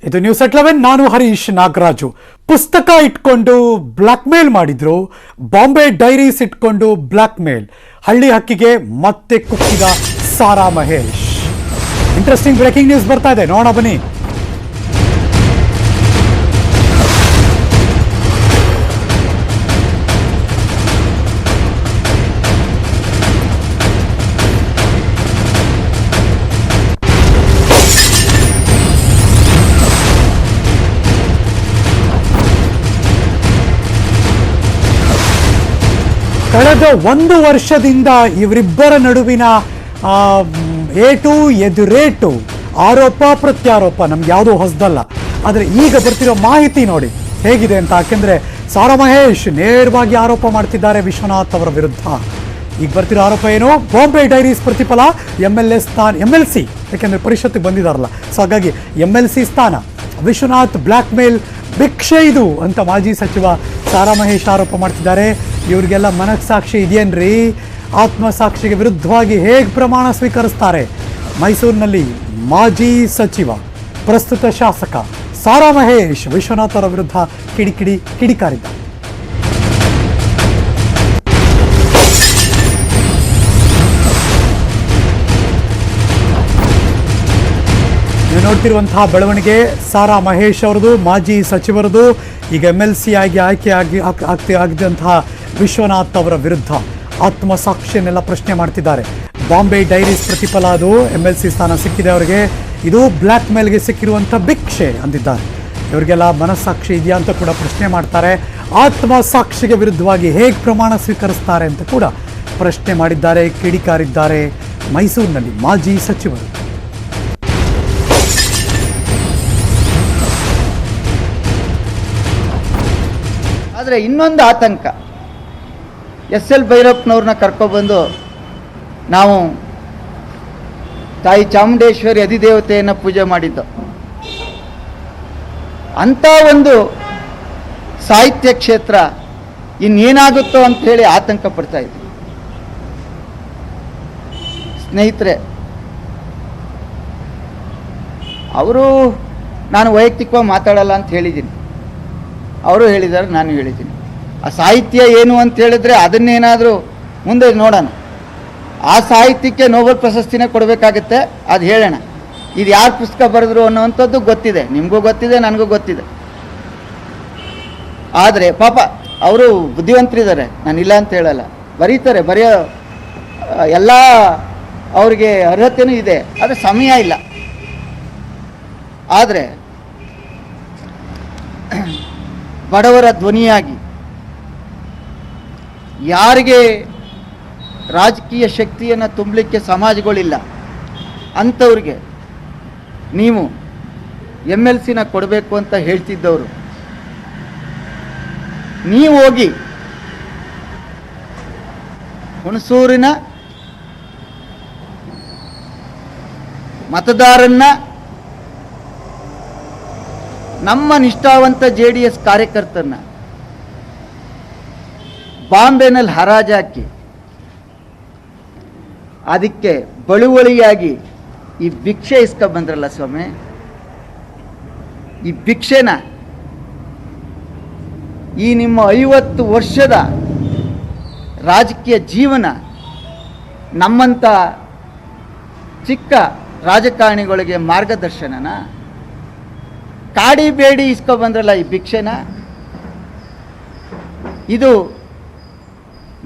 ಇದು news at 11. ನಾನು ಹರೀಶ್ ನಾಗರಾಜು. ಪುಸ್ತಕ ಇಟ್ಕೊಂಡು ಬ್ಲಾಕ್ ಮೇಲ್ ಮಾಡಿದ್ರು, ಬಾಂಬೆ ಡೈರೀಸ್ ಇಟ್ಕೊಂಡು ಬ್ಲಾಕ್ ಮೇಲ್. ಹಳ್ಳಿ ಹಕ್ಕಿಗೆ ಮತ್ತೆ ಕುಕ್ಕಿದ Sara Mahesh. Interesting breaking news ಬರ್ತಾ ಇದೆ, ನೋಡೋಣ ಬನ್ನಿ. ಕಳೆದ 1 ವರ್ಷದಿಂದ ಇವರಿಬ್ಬರ ನಡುವಿನ ಏಟು ಎದುರೇಟು, ಆರೋಪ ಪ್ರತ್ಯಾರೋಪ ನಮ್ಗೆ ಯಾವುದೂ ಹೊಸದಲ್ಲ. ಆದರೆ ಈಗ ಬರ್ತಿರೋ ಮಾಹಿತಿ ನೋಡಿ ಹೇಗಿದೆ ಅಂತ. ಯಾಕೆಂದರೆ ಸಾರಾ ಮಹೇಶ್ ನೇರವಾಗಿ ಆರೋಪ ಮಾಡ್ತಿದ್ದಾರೆ ವಿಶ್ವನಾಥ್ ಅವರ ವಿರುದ್ಧ. ಈಗ ಬರ್ತಿರೋ ಆರೋಪ ಏನು? ಬಾಂಬೆ ಡೈರೀಸ್ ಪ್ರತಿಫಲ MLC, ಯಾಕೆಂದರೆ ಪರಿಷತ್ತಿಗೆ ಬಂದಿದ್ದಾರಲ್ಲ, ಸೊ ಹಾಗಾಗಿ MLC ಸ್ಥಾನ, ವಿಶ್ವನಾಥ್ ಬ್ಲ್ಯಾಕ್ ಮೇಲ್ ಭಿಕ್ಷೆ ಇದು ಅಂತ ಮಾಜಿ ಸಚಿವ ಸಾರಾ ಮಹೇಶ್ ಆರೋಪ ಮಾಡ್ತಿದ್ದಾರೆ. ಇವ್ರಿಗೆಲ್ಲ ಮನಸ್ಸಾಕ್ಷಿ ಇದೆಯೇನ್ರಿ? ಆತ್ಮಸಾಕ್ಷಿಗೆ ವಿರುದ್ಧವಾಗಿ ಹೇಗೆ ಪ್ರಮಾಣ ಸ್ವೀಕರಿಸ್ತಾರೆ? ಮೈಸೂರಿನಲ್ಲಿ ಮಾಜಿ ಸಚಿವ, ಪ್ರಸ್ತುತ ಶಾಸಕ ಸಾರಾ ಮಹೇಶ್ ವಿಶ್ವನಾಥ್ ಅವರ ವಿರುದ್ಧ ಕಿಡಿಕಾರಿದ್ದಾರೆ. ನೀವು ನೋಡ್ತಿರುವಂತಹ ಬೆಳವಣಿಗೆ ಸಾರಾ ಮಹೇಶ್ ಅವರದು, ಮಾಜಿ ಸಚಿವರದು. ಈಗ MLC ಆಗಿ ಆಗಿದಂತಹ ವಿಶ್ವನಾಥ್ ಅವರ ವಿರುದ್ಧ ಆತ್ಮಸಾಕ್ಷಿಯನ್ನೆಲ್ಲ ಪ್ರಶ್ನೆ ಮಾಡ್ತಿದ್ದಾರೆ. ಬಾಂಬೆ ಡೈರೀಸ್ ಪ್ರತಿಫಲ ಅದು, MLC ಸ್ಥಾನ ಸಿಕ್ಕಿದೆ ಅವರಿಗೆ, ಇದು ಬ್ಲ್ಯಾಕ್ ಮೇಲ್ಗೆ ಸಿಕ್ಕಿರುವಂಥ ಭಿಕ್ಷೆ ಅಂದಿದ್ದಾರೆ. ಇವರಿಗೆಲ್ಲ ಮನಸ್ಸಾಕ್ಷಿ ಇದೆಯಾ ಅಂತ ಕೂಡ ಪ್ರಶ್ನೆ ಮಾಡ್ತಾರೆ. ಆತ್ಮಸಾಕ್ಷಿಗೆ ವಿರುದ್ಧವಾಗಿ ಹೇಗೆ ಪ್ರಮಾಣ ಸ್ವೀಕರಿಸ್ತಾರೆ ಅಂತ ಕೂಡ ಪ್ರಶ್ನೆ ಮಾಡಿದ್ದಾರೆ, ಕಿಡಿಕಾರಿದ್ದಾರೆ ಮೈಸೂರಿನಲ್ಲಿ ಮಾಜಿ ಸಚಿವರು. ಆದರೆ ಇನ್ನೊಂದು ಆತಂಕ, SL ಭೈರಪ್ಪನವ್ರನ್ನ ಕರ್ಕೊಬಂದು ನಾವು ತಾಯಿ ಚಾಮುಂಡೇಶ್ವರಿ ಅಧಿದೇವತೆಯನ್ನು ಪೂಜೆ ಮಾಡಿದ್ದು. ಅಂಥ ಒಂದು ಸಾಹಿತ್ಯ ಕ್ಷೇತ್ರ ಇನ್ನೇನಾಗುತ್ತೋ ಅಂಥೇಳಿ ಆತಂಕ ಪಡ್ತಾ ಇದ್ವಿ. ಸ್ನೇಹಿತರೆ, ಅವರು ನಾನು ವೈಯಕ್ತಿಕವಾಗಿ ಮಾತಾಡಲ್ಲ ಅಂತ ಹೇಳಿದ್ದೀನಿ, ಅವರು ಹೇಳಿದ್ದಾರೆ, ನಾನು ಹೇಳಿದ್ದೀನಿ. ಆ ಸಾಹಿತ್ಯ ಏನು ಅಂತ ಹೇಳಿದ್ರೆ ಅದನ್ನೇನಾದರೂ ಮುಂದೆ ನೋಡೋಣ. ಆ ಸಾಹಿತ್ಯಕ್ಕೆ ನೋಬೆಲ್ ಪ್ರಶಸ್ತಿನೇ ಕೊಡಬೇಕಾಗತ್ತೆ, ಅದು ಹೇಳೋಣ. ಇದು ಯಾರು ಪುಸ್ತಕ ಬರೆದ್ರು ಅನ್ನೋವಂಥದ್ದು ಗೊತ್ತಿದೆ, ನಿಮಗೂ ಗೊತ್ತಿದೆ, ನನಗೂ ಗೊತ್ತಿದೆ. ಆದರೆ ಪಾಪ ಅವರು ಬುದ್ಧಿವಂತರಿದ್ದಾರೆ, ನಾನಿಲ್ಲ ಅಂತ ಹೇಳಲ್ಲ, ಬರೀತಾರೆ, ಬರೆಯೋ ಎಲ್ಲ ಅವ್ರಿಗೆ ಅರ್ಹತೆಯೂ ಇದೆ, ಆದರೆ ಸಮಯ ಇಲ್ಲ. ಆದರೆ ಬಡವರ ಧ್ವನಿಯಾಗಿ ಯಾರಿಗೆ ರಾಜಕೀಯ ಶಕ್ತಿಯನ್ನು ತುಂಬಲಿಕ್ಕೆ ಸಮಾಜಗಳಿಲ್ಲ ಅಂಥವ್ರಿಗೆ ನೀವು MLCನ ಕೊಡಬೇಕು ಅಂತ ಹೇಳ್ತಿದ್ದವರು, ನೀವು ಹೋಗಿ ಹುಣಸೂರಿನ ಮತದಾರನ್ನ, ನಮ್ಮ ನಿಷ್ಠಾವಂತ JDS ಕಾರ್ಯಕರ್ತರನ್ನ ಬಾಂಬೆನಲ್ಲಿ ಹರಾಜಾಕಿ ಅದಕ್ಕೆ ಬಳುವಳಿಯಾಗಿ ಈ ಭಿಕ್ಷೆ ಇಸ್ಕೊಂಡ್ಬಂದ್ರಲ್ಲ ಸ್ವಾಮಿ, ಈ ಭಿಕ್ಷೆನ ಈ ನಿಮ್ಮ 50 ವರ್ಷದ ರಾಜಕೀಯ ಜೀವನ ನಮ್ಮಂಥ ಚಿಕ್ಕ ರಾಜಕಾರಣಿಗಳಿಗೆ ಮಾರ್ಗದರ್ಶನನ? ಕಾಡಿ ಬೇಡಿ ಇಸ್ಕೊಂಡ್ಬಂದ್ರಲ್ಲ ಈ ಭಿಕ್ಷೆನ, ಇದು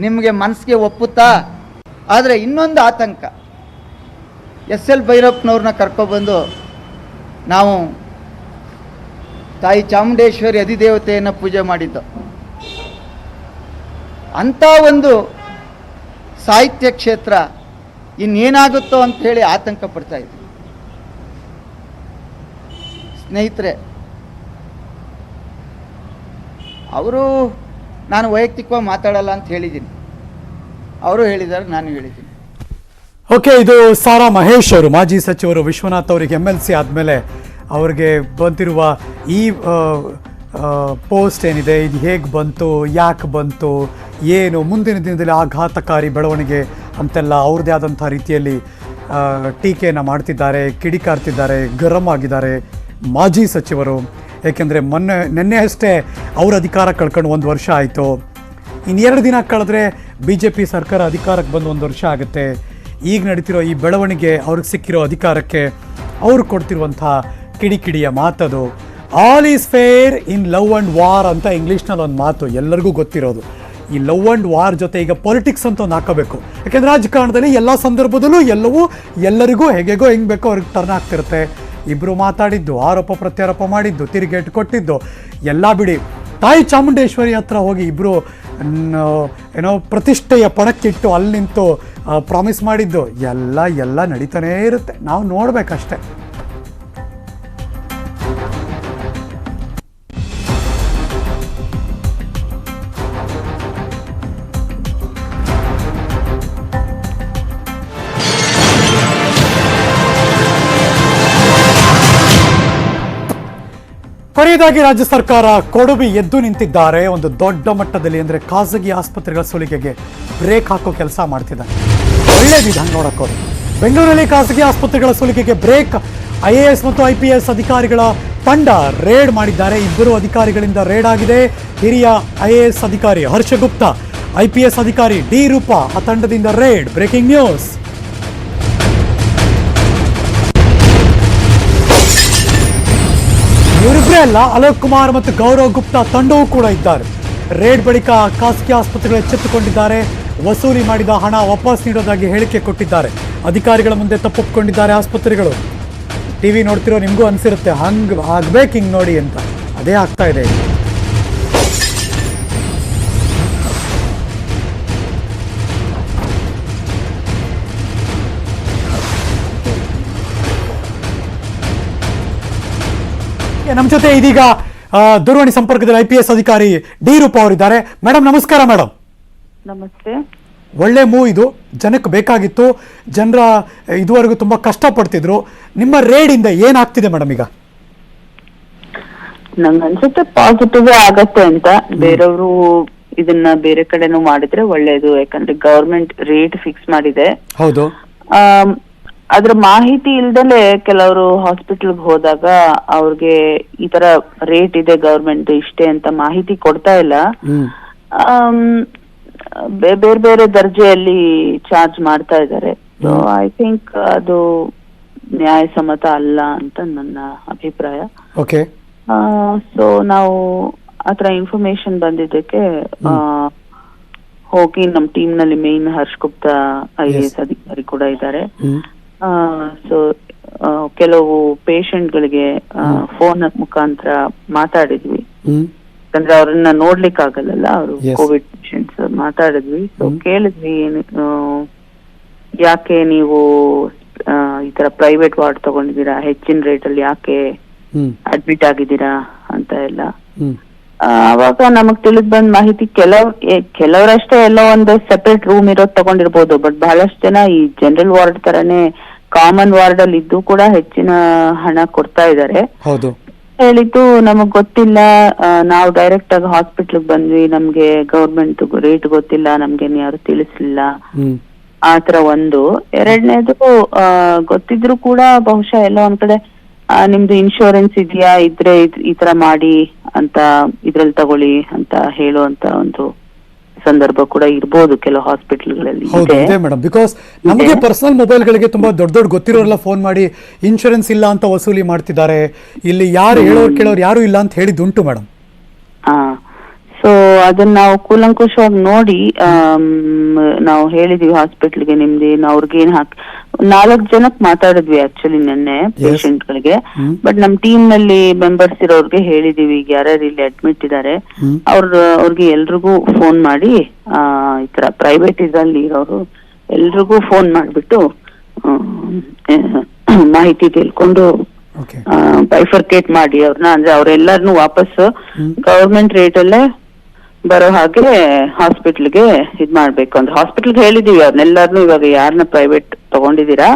ನಿಮಗೆ ಮನಸ್ಸಿಗೆ ಒಪ್ಪುತ್ತಾ? ಆದರೆ ಇನ್ನೊಂದು ಆತಂಕ, SL ಭೈರಪ್ಪನವ್ರನ್ನ ಕರ್ಕೊಬಂದು ನಾವು ತಾಯಿ ಚಾಮುಂಡೇಶ್ವರಿ ಅಧಿದೇವತೆಯನ್ನು ಪೂಜೆ ಮಾಡಿದ್ದು. ಅಂಥ ಒಂದು ಸಾಹಿತ್ಯ ಕ್ಷೇತ್ರ ಇನ್ನೇನಾಗುತ್ತೋ ಅಂಥೇಳಿ ಆತಂಕ ಪಡ್ತಾ ಇದ್ವಿ. ಸ್ನೇಹಿತರೆ, ಅವರು ನಾನು ವೈಯಕ್ತಿಕವಾಗಿ ಮಾತಾಡಲ್ಲ ಅಂತ ಹೇಳಿದ್ದೀನಿ, ಅವರು ಹೇಳಿದ್ದಾರೆ, ನಾನು ಹೇಳಿದ್ದೀನಿ. ಓಕೆ, ಇದು ಸಾರಾ ಮಹೇಶ್ ಅವರು, ಮಾಜಿ ಸಚಿವರು. ವಿಶ್ವನಾಥ್ ಅವರಿಗೆ MLC ಆದಮೇಲೆ ಅವ್ರಿಗೆ ಬಂದಿರುವ ಈ ಪೋಸ್ಟ್ ಏನಿದೆ, ಇದು ಹೇಗೆ ಬಂತು, ಯಾಕೆ ಬಂತು, ಏನು ಮುಂದಿನ ದಿನದಲ್ಲಿ ಆಘಾತಕಾರಿ ಬೆಳವಣಿಗೆ ಅಂತೆಲ್ಲ ಅವ್ರದ್ದೇ ಆದಂಥ ರೀತಿಯಲ್ಲಿ ಟೀಕೆಯನ್ನು ಮಾಡ್ತಿದ್ದಾರೆ, ಕಿಡಿಕಾರ್ತಿದ್ದಾರೆ, ಗರಂ ಆಗಿದ್ದಾರೆ ಮಾಜಿ ಸಚಿವರು. ಏಕೆಂದರೆ ನಿನ್ನೆ ಅಷ್ಟೇ ಅವ್ರ ಅಧಿಕಾರ ಕಳ್ಕೊಂಡು 1 ವರ್ಷ ಆಯಿತು. ಇನ್ನು 2 ದಿನ ಕಳೆದ್ರೆ BJP ಸರ್ಕಾರ ಅಧಿಕಾರಕ್ಕೆ ಬಂದು 1 ವರ್ಷ ಆಗುತ್ತೆ. ಈಗ ನಡೀತಿರೋ ಈ ಬೆಳವಣಿಗೆ, ಅವ್ರಿಗೆ ಸಿಕ್ಕಿರೋ ಅಧಿಕಾರಕ್ಕೆ ಅವ್ರು ಕೊಡ್ತಿರುವಂಥ ಕಿಡಿಕಿಡಿಯ ಮಾತದು. All is fair in love and war ಅಂತ ಇಂಗ್ಲೀಷ್ನಲ್ಲಿ ಒಂದು ಮಾತು ಎಲ್ಲರಿಗೂ ಗೊತ್ತಿರೋದು. ಈ ಲವ್ ಆ್ಯಂಡ್ ವಾರ್ ಜೊತೆ ಈಗ ಪೊಲಿಟಿಕ್ಸ್ ಅಂತ ಒಂದು ಹಾಕೋಬೇಕು. ಯಾಕೆಂದರೆ ರಾಜಕಾರಣದಲ್ಲಿ ಎಲ್ಲ ಸಂದರ್ಭದಲ್ಲೂ ಎಲ್ಲವೂ ಎಲ್ಲರಿಗೂ ಹೇಗೇಗೋ ಹೆಂಗೆ ಬೇಕೋ ಅವ್ರಿಗೆ ಟರ್ನ್ ಆಗ್ತಿರುತ್ತೆ. ಇಬ್ಬರು ಮಾತಾಡಿದ್ದು, ಆರೋಪ ಪ್ರತ್ಯಾರೋಪ ಮಾಡಿದ್ದು, ತಿರುಗೇಟು ಕೊಟ್ಟಿದ್ದು ಎಲ್ಲ ಬಿಡಿ. ತಾಯಿ ಚಾಮುಂಡೇಶ್ವರಿ ಹತ್ರ ಹೋಗಿ ಇಬ್ಬರು ಏನೋ ಪ್ರತಿಷ್ಠೆಯ ಪಣಕ್ಕಿಟ್ಟು ಅಲ್ಲಿ ನಿಂತು ಪ್ರಾಮಿಸ್ ಮಾಡಿದ್ದು ಎಲ್ಲ ನಡೀತಾನೇ ಇರುತ್ತೆ. ನಾವು ನೋಡಬೇಕಷ್ಟೆ. ಕೊನೆಯದಾಗಿ ರಾಜ್ಯ ಸರ್ಕಾರ ಕೊಡವಿ ಎದ್ದು ನಿಂತಿದ್ದಾರೆ. ಒಂದು ದೊಡ್ಡ ಮಟ್ಟದಲ್ಲಿ ಅಂದರೆ ಖಾಸಗಿ ಆಸ್ಪತ್ರೆಗಳ ಸುಲಿಗೆಗೆ ಬ್ರೇಕ್ ಹಾಕೋ ಕೆಲಸ ಮಾಡ್ತಿದ್ದಾರೆ. ಒಳ್ಳೇದಿದೆ ಹಂಗೆ ನೋಡೋಕೆ. ಬೆಂಗಳೂರಲ್ಲಿ ಖಾಸಗಿ ಆಸ್ಪತ್ರೆಗಳ ಸುಲಿಗೆಗೆ ಬ್ರೇಕ್. IAS ಮತ್ತು IPS ಅಧಿಕಾರಿಗಳ ತಂಡ ರೇಡ್ ಮಾಡಿದ್ದಾರೆ. 2 ಅಧಿಕಾರಿಗಳಿಂದ ರೇಡ್ ಆಗಿದೆ. ಹಿರಿಯ IAS ಅಧಿಕಾರಿ ಹರ್ಷಗುಪ್ತಾ, IPS ಅಧಿಕಾರಿ ಡಿ ರೂಪಾ ಆ ತಂಡದಿಂದ ರೇಡ್. Breaking news. ಇವರಿಬ್ಬರೇ ಅಲ್ಲ, ಅಲೋಕ್ ಕುಮಾರ್ ಮತ್ತು ಗೌರವ್ ಗುಪ್ತಾ ತಂಡವೂ ಕೂಡ ಇದ್ದಾರೆ. ರೇಡ್ ಬಳಿಕ ಖಾಸಗಿ ಆಸ್ಪತ್ರೆಗಳು ಎಚ್ಚೆತ್ತುಕೊಂಡಿದ್ದಾರೆ. ವಸೂಲಿ ಮಾಡಿದ ಹಣ ವಾಪಸ್ ನೀಡೋದಾಗಿ ಹೇಳಿಕೆ ಕೊಟ್ಟಿದ್ದಾರೆ. ಅಧಿಕಾರಿಗಳ ಮುಂದೆ ತಪ್ಪೊಪ್ಪಿಕೊಂಡಿದ್ದಾರೆ ಆಸ್ಪತ್ರೆಗಳು. TV ನೋಡ್ತಿರೋ ನಿಮಗೂ ಅನಿಸಿರುತ್ತೆ ಹಂಗೆ ಆಗ್ಬೇಕು ಹಿಂಗೆ ನೋಡಿ ಅಂತ. ಅದೇ ಆಗ್ತಾ ಇದೆ. ನಮ್ಮ ಜೊತೆ ಇದೀಗ ದೂರವಾಣಿ ಸಂಪರ್ಕದಲ್ಲಿ IPS ಅಧಿಕಾರಿ ಡಿ ರೂಪಾ ಅವರಿದ್ದಾರೆ. ಮೇಡಮ್ ನಮಸ್ಕಾರ. ಮೇಡಮ್ ನಮಸ್ತೆ. ಒಳ್ಳೆ ಮೂವ್ ಇದು, ಜನಕ್ಕೆ ಬೇಕಾಗಿತ್ತು. ಜನರ ಇದುವರೆಗೂ ತುಂಬಾ ಕಷ್ಟಪಡ್ತಿದ್ರು. ನಿಮ್ಮ ರೇಡ್ ಇಂದ ಏನಾಗ್ತಿದೆ ಮೇಡಮ್ ಈಗ? ನಂಗೆ ಅನ್ಸುತ್ತೆ ಪಾಸಿಟಿವ್ ಆಗತ್ತೆ ಅಂತ. ಬೇರೆಯವರು ಇದನ್ನ ಬೇರೆ ಕಡೆನೂ ಮಾಡಿದ್ರೆ ಒಳ್ಳೇದು. ಯಾಕಂದ್ರೆ ಗವರ್ಮೆಂಟ್ ರೇಟ್ ಫಿಕ್ಸ್ ಮಾಡಿದೆ. ಹೌದು. ಅದ್ರ ಮಾಹಿತಿ ಇಲ್ದಲೆ ಕೆಲವರು ಹಾಸ್ಪಿಟಲ್ಗೆ ಹೋದಾಗ ಅವ್ರಿಗೆ ಈ ತರ ರೇಟ್ ಇದೆ ಗವರ್ಮೆಂಟ್ ಇಷ್ಟೇ ಅಂತ ಮಾಹಿತಿ ಕೊಡ್ತಾ ಇಲ್ಲ. ಬೇರೆ ಬೇರೆ ದರ್ಜೆಯಲ್ಲಿ ಚಾರ್ಜ್ ಮಾಡ್ತಾ ಇದ್ದಾರೆ. ಸೊ ಐ ಥಿಂಕ್ ಅದು ನ್ಯಾಯಸಮ್ಮತ ಅಲ್ಲ ಅಂತ ನನ್ನ ಅಭಿಪ್ರಾಯ. ಓಕೆ. ಸೊ ನಾವು ಆತರ ಇನ್ಫಾರ್ಮೇಶನ್ ಬಂದಿದ್ದಕ್ಕೆ ಹೋಗಿ ನಮ್ಮ ಟೀಮ್ ನಲ್ಲಿ ಮೇನ್ ಹರ್ಷ್ ಗುಪ್ತಾ IAS ಅಧಿಕಾರಿ ಕೂಡ ಇದ್ದಾರೆ. ಸೊ ಕೆಲವು ಪೇಷಂಟ್ ಗಳಿಗೆ ಫೋನ್ ಮುಖಾಂತರ ಮಾತಾಡಿದ್ವಿ. ಯಾಕಂದ್ರೆ ಅವ್ರನ್ನ ನೋಡ್ಲಿಕ್ಕೆ ಆಗಲ್ಲ, ಅವರು ಕೋವಿಡ್ ಪೇಷಂಟ್ಸ್ ಮಾತಾಡಿದ್ವಿ. ಸೊ ಕೇಳಿದ್ವಿ, ಯಾಕೆ ನೀವು ಈ ತರ ಪ್ರೈವೇಟ್ ವಾರ್ಡ್ ತಗೊಂಡಿದ್ದೀರಾ, ಹೆಚ್ಚಿನ ರೇಟ್ ಅಲ್ಲಿ ಯಾಕೆ ಅಡ್ಮಿಟ್ ಆಗಿದ್ದೀರಾ ಅಂತ ಎಲ್ಲ. ಅವಾಗ ನಮಗ್ ತಿಳಿದ್ ಬಂದ್ ಮಾಹಿತಿ ಕೆಲವರಷ್ಟೇ ಎಲ್ಲೋ ಒಂದು ಸೆಪರೇಟ್ ರೂಮ್ ಇರೋದ್ ತಗೊಂಡಿರ್ಬೋದು. ಬಟ್ ಬಹಳಷ್ಟು ಜನ ಈ ಜನರಲ್ ವಾರ್ಡ್ ತರನೇ ಕಾಮನ್ ವಾರ್ಡ್ ಅಲ್ಲಿ ಇದ್ದು ಕೂಡ ಹೆಚ್ಚಿನ ಹಣ ಕೊಡ್ತಾ ಇದ್ದಾರೆ. ಹೇಳಿದ್ದು ನಮಗ್ ಗೊತ್ತಿಲ್ಲ, ನಾವು ಡೈರೆಕ್ಟ್ ಆಗಿ ಹಾಸ್ಪಿಟ್ಲ್ ಬಂದ್ವಿ, ನಮ್ಗೆ ಗವರ್ಮೆಂಟ್ ರೇಟ್ ಗೊತ್ತಿಲ್ಲ, ನಮ್ಗೆ ಯಾರು ತಿಳಿಸ್ಲಿಲ್ಲ ಆತರ ಒಂದು. ಎರಡನೇದು ಗೊತ್ತಿದ್ರು ಕೂಡ ಬಹುಶಃ ಎಲ್ಲೋ ಒಂದ್ ಕಡೆ ನಿಮ್ದು ಇನ್ಶೂರೆನ್ಸ್ ಇದೆಯಾ, ಇದ್ರೆ ಈ ತರ ಮಾಡಿ ಅಂತ ಇದ್ರಲ್ಲಿ ತಗೊಳ್ಳಿ ಅಂತ ಹೇಳುವಂತ ಒಂದು ಸಂದರ್ಭ ಕೂಡ ಇರ್ಬೋದು ಕೆಲವು ಹಾಸ್ಪಿಟಲ್ಗಳಲ್ಲಿ. ಮೇಡಮ್, ಬಿಕಾಸ್ ನಮಗೆ ಪರ್ಸನಲ್ ಮೊಬೈಲ್ಗಳಿಗೆ ತುಂಬಾ ದೊಡ್ಡ ಗೊತ್ತಿರೋರೆಲ್ಲ ಫೋನ್ ಮಾಡಿ ಇನ್ಶೂರೆನ್ಸ್ ಇಲ್ಲ ಅಂತ ವಸೂಲಿ ಮಾಡ್ತಿದ್ದಾರೆ. ಇಲ್ಲಿ ಯಾರು ಹೇಳೋರು ಕೇಳೋರು ಯಾರು ಇಲ್ಲ ಅಂತ ಹೇಳಿದುಂಟು ಮೇಡಮ್. ಸೊ ಅದನ್ನ ನಾವು ಕೂಲಂಕುಷವಾಗಿ ನೋಡಿ ನಾವು ಹೇಳಿದೀವಿ ಹಾಸ್ಪಿಟ್ಲ್ಗೆ ನಿಮ್ದೇನು ಅವ್ರಿಗೇನ್ 4 ಜನಕ್ಕೆ ಮಾತಾಡಿದ್ವಿ ಆಕ್ಚುಲಿ ನಿನ್ನೆ ಪೇಷಂಟ್ ಗಳಿಗೆ. ಬಟ್ ನಮ್ ಟೀಮ್ ನಲ್ಲಿ ಮೆಂಬರ್ಸ್ ಇರೋರ್ಗೆ ಹೇಳಿದೀವಿ, ಈಗ ಯಾರ್ಯಾರು ಇಲ್ಲಿ ಅಡ್ಮಿಟ್ ಇದಾರೆ ಅವ್ರಿಗೆ ಎಲ್ರಿಗೂ ಫೋನ್ ಮಾಡಿ ಈ ತರ ಪ್ರೈವೇಟ್ ಇದ್ರಲ್ಲಿ ಇರೋರು ಎಲ್ರಿಗೂ ಫೋನ್ ಮಾಡ್ಬಿಟ್ಟು ಮಾಹಿತಿ ತಿಳ್ಕೊಂಡು ಬೈಫರ್ಕೇಟ್ ಮಾಡಿ ಅವ್ರನ್ನ, ಅಂದ್ರೆ ಅವ್ರೆಲ್ಲಾರನು ವಾಪಸ್ ಗವರ್ಮೆಂಟ್ ರೇಟ್ ಅಲ್ಲೇ ಬರೋ ಹಾಗೆ ಹಾಸ್ಪಿಟ್ಲ್ಗೆ ಇದ್ ಮಾಡ್ಬೇಕು ಅಂತ ಹಾಸ್ಪಿಟ್ಲ್ಗೆ ಹೇಳಿದೀವಿ ಅವ್ರನ್ನೆಲ್ಲಾರ್ನು. ಇವಾಗ ಯಾರನ್ನ ಪ್ರೈವೇಟ್ ತಗೊಂಡಿದೀರಾ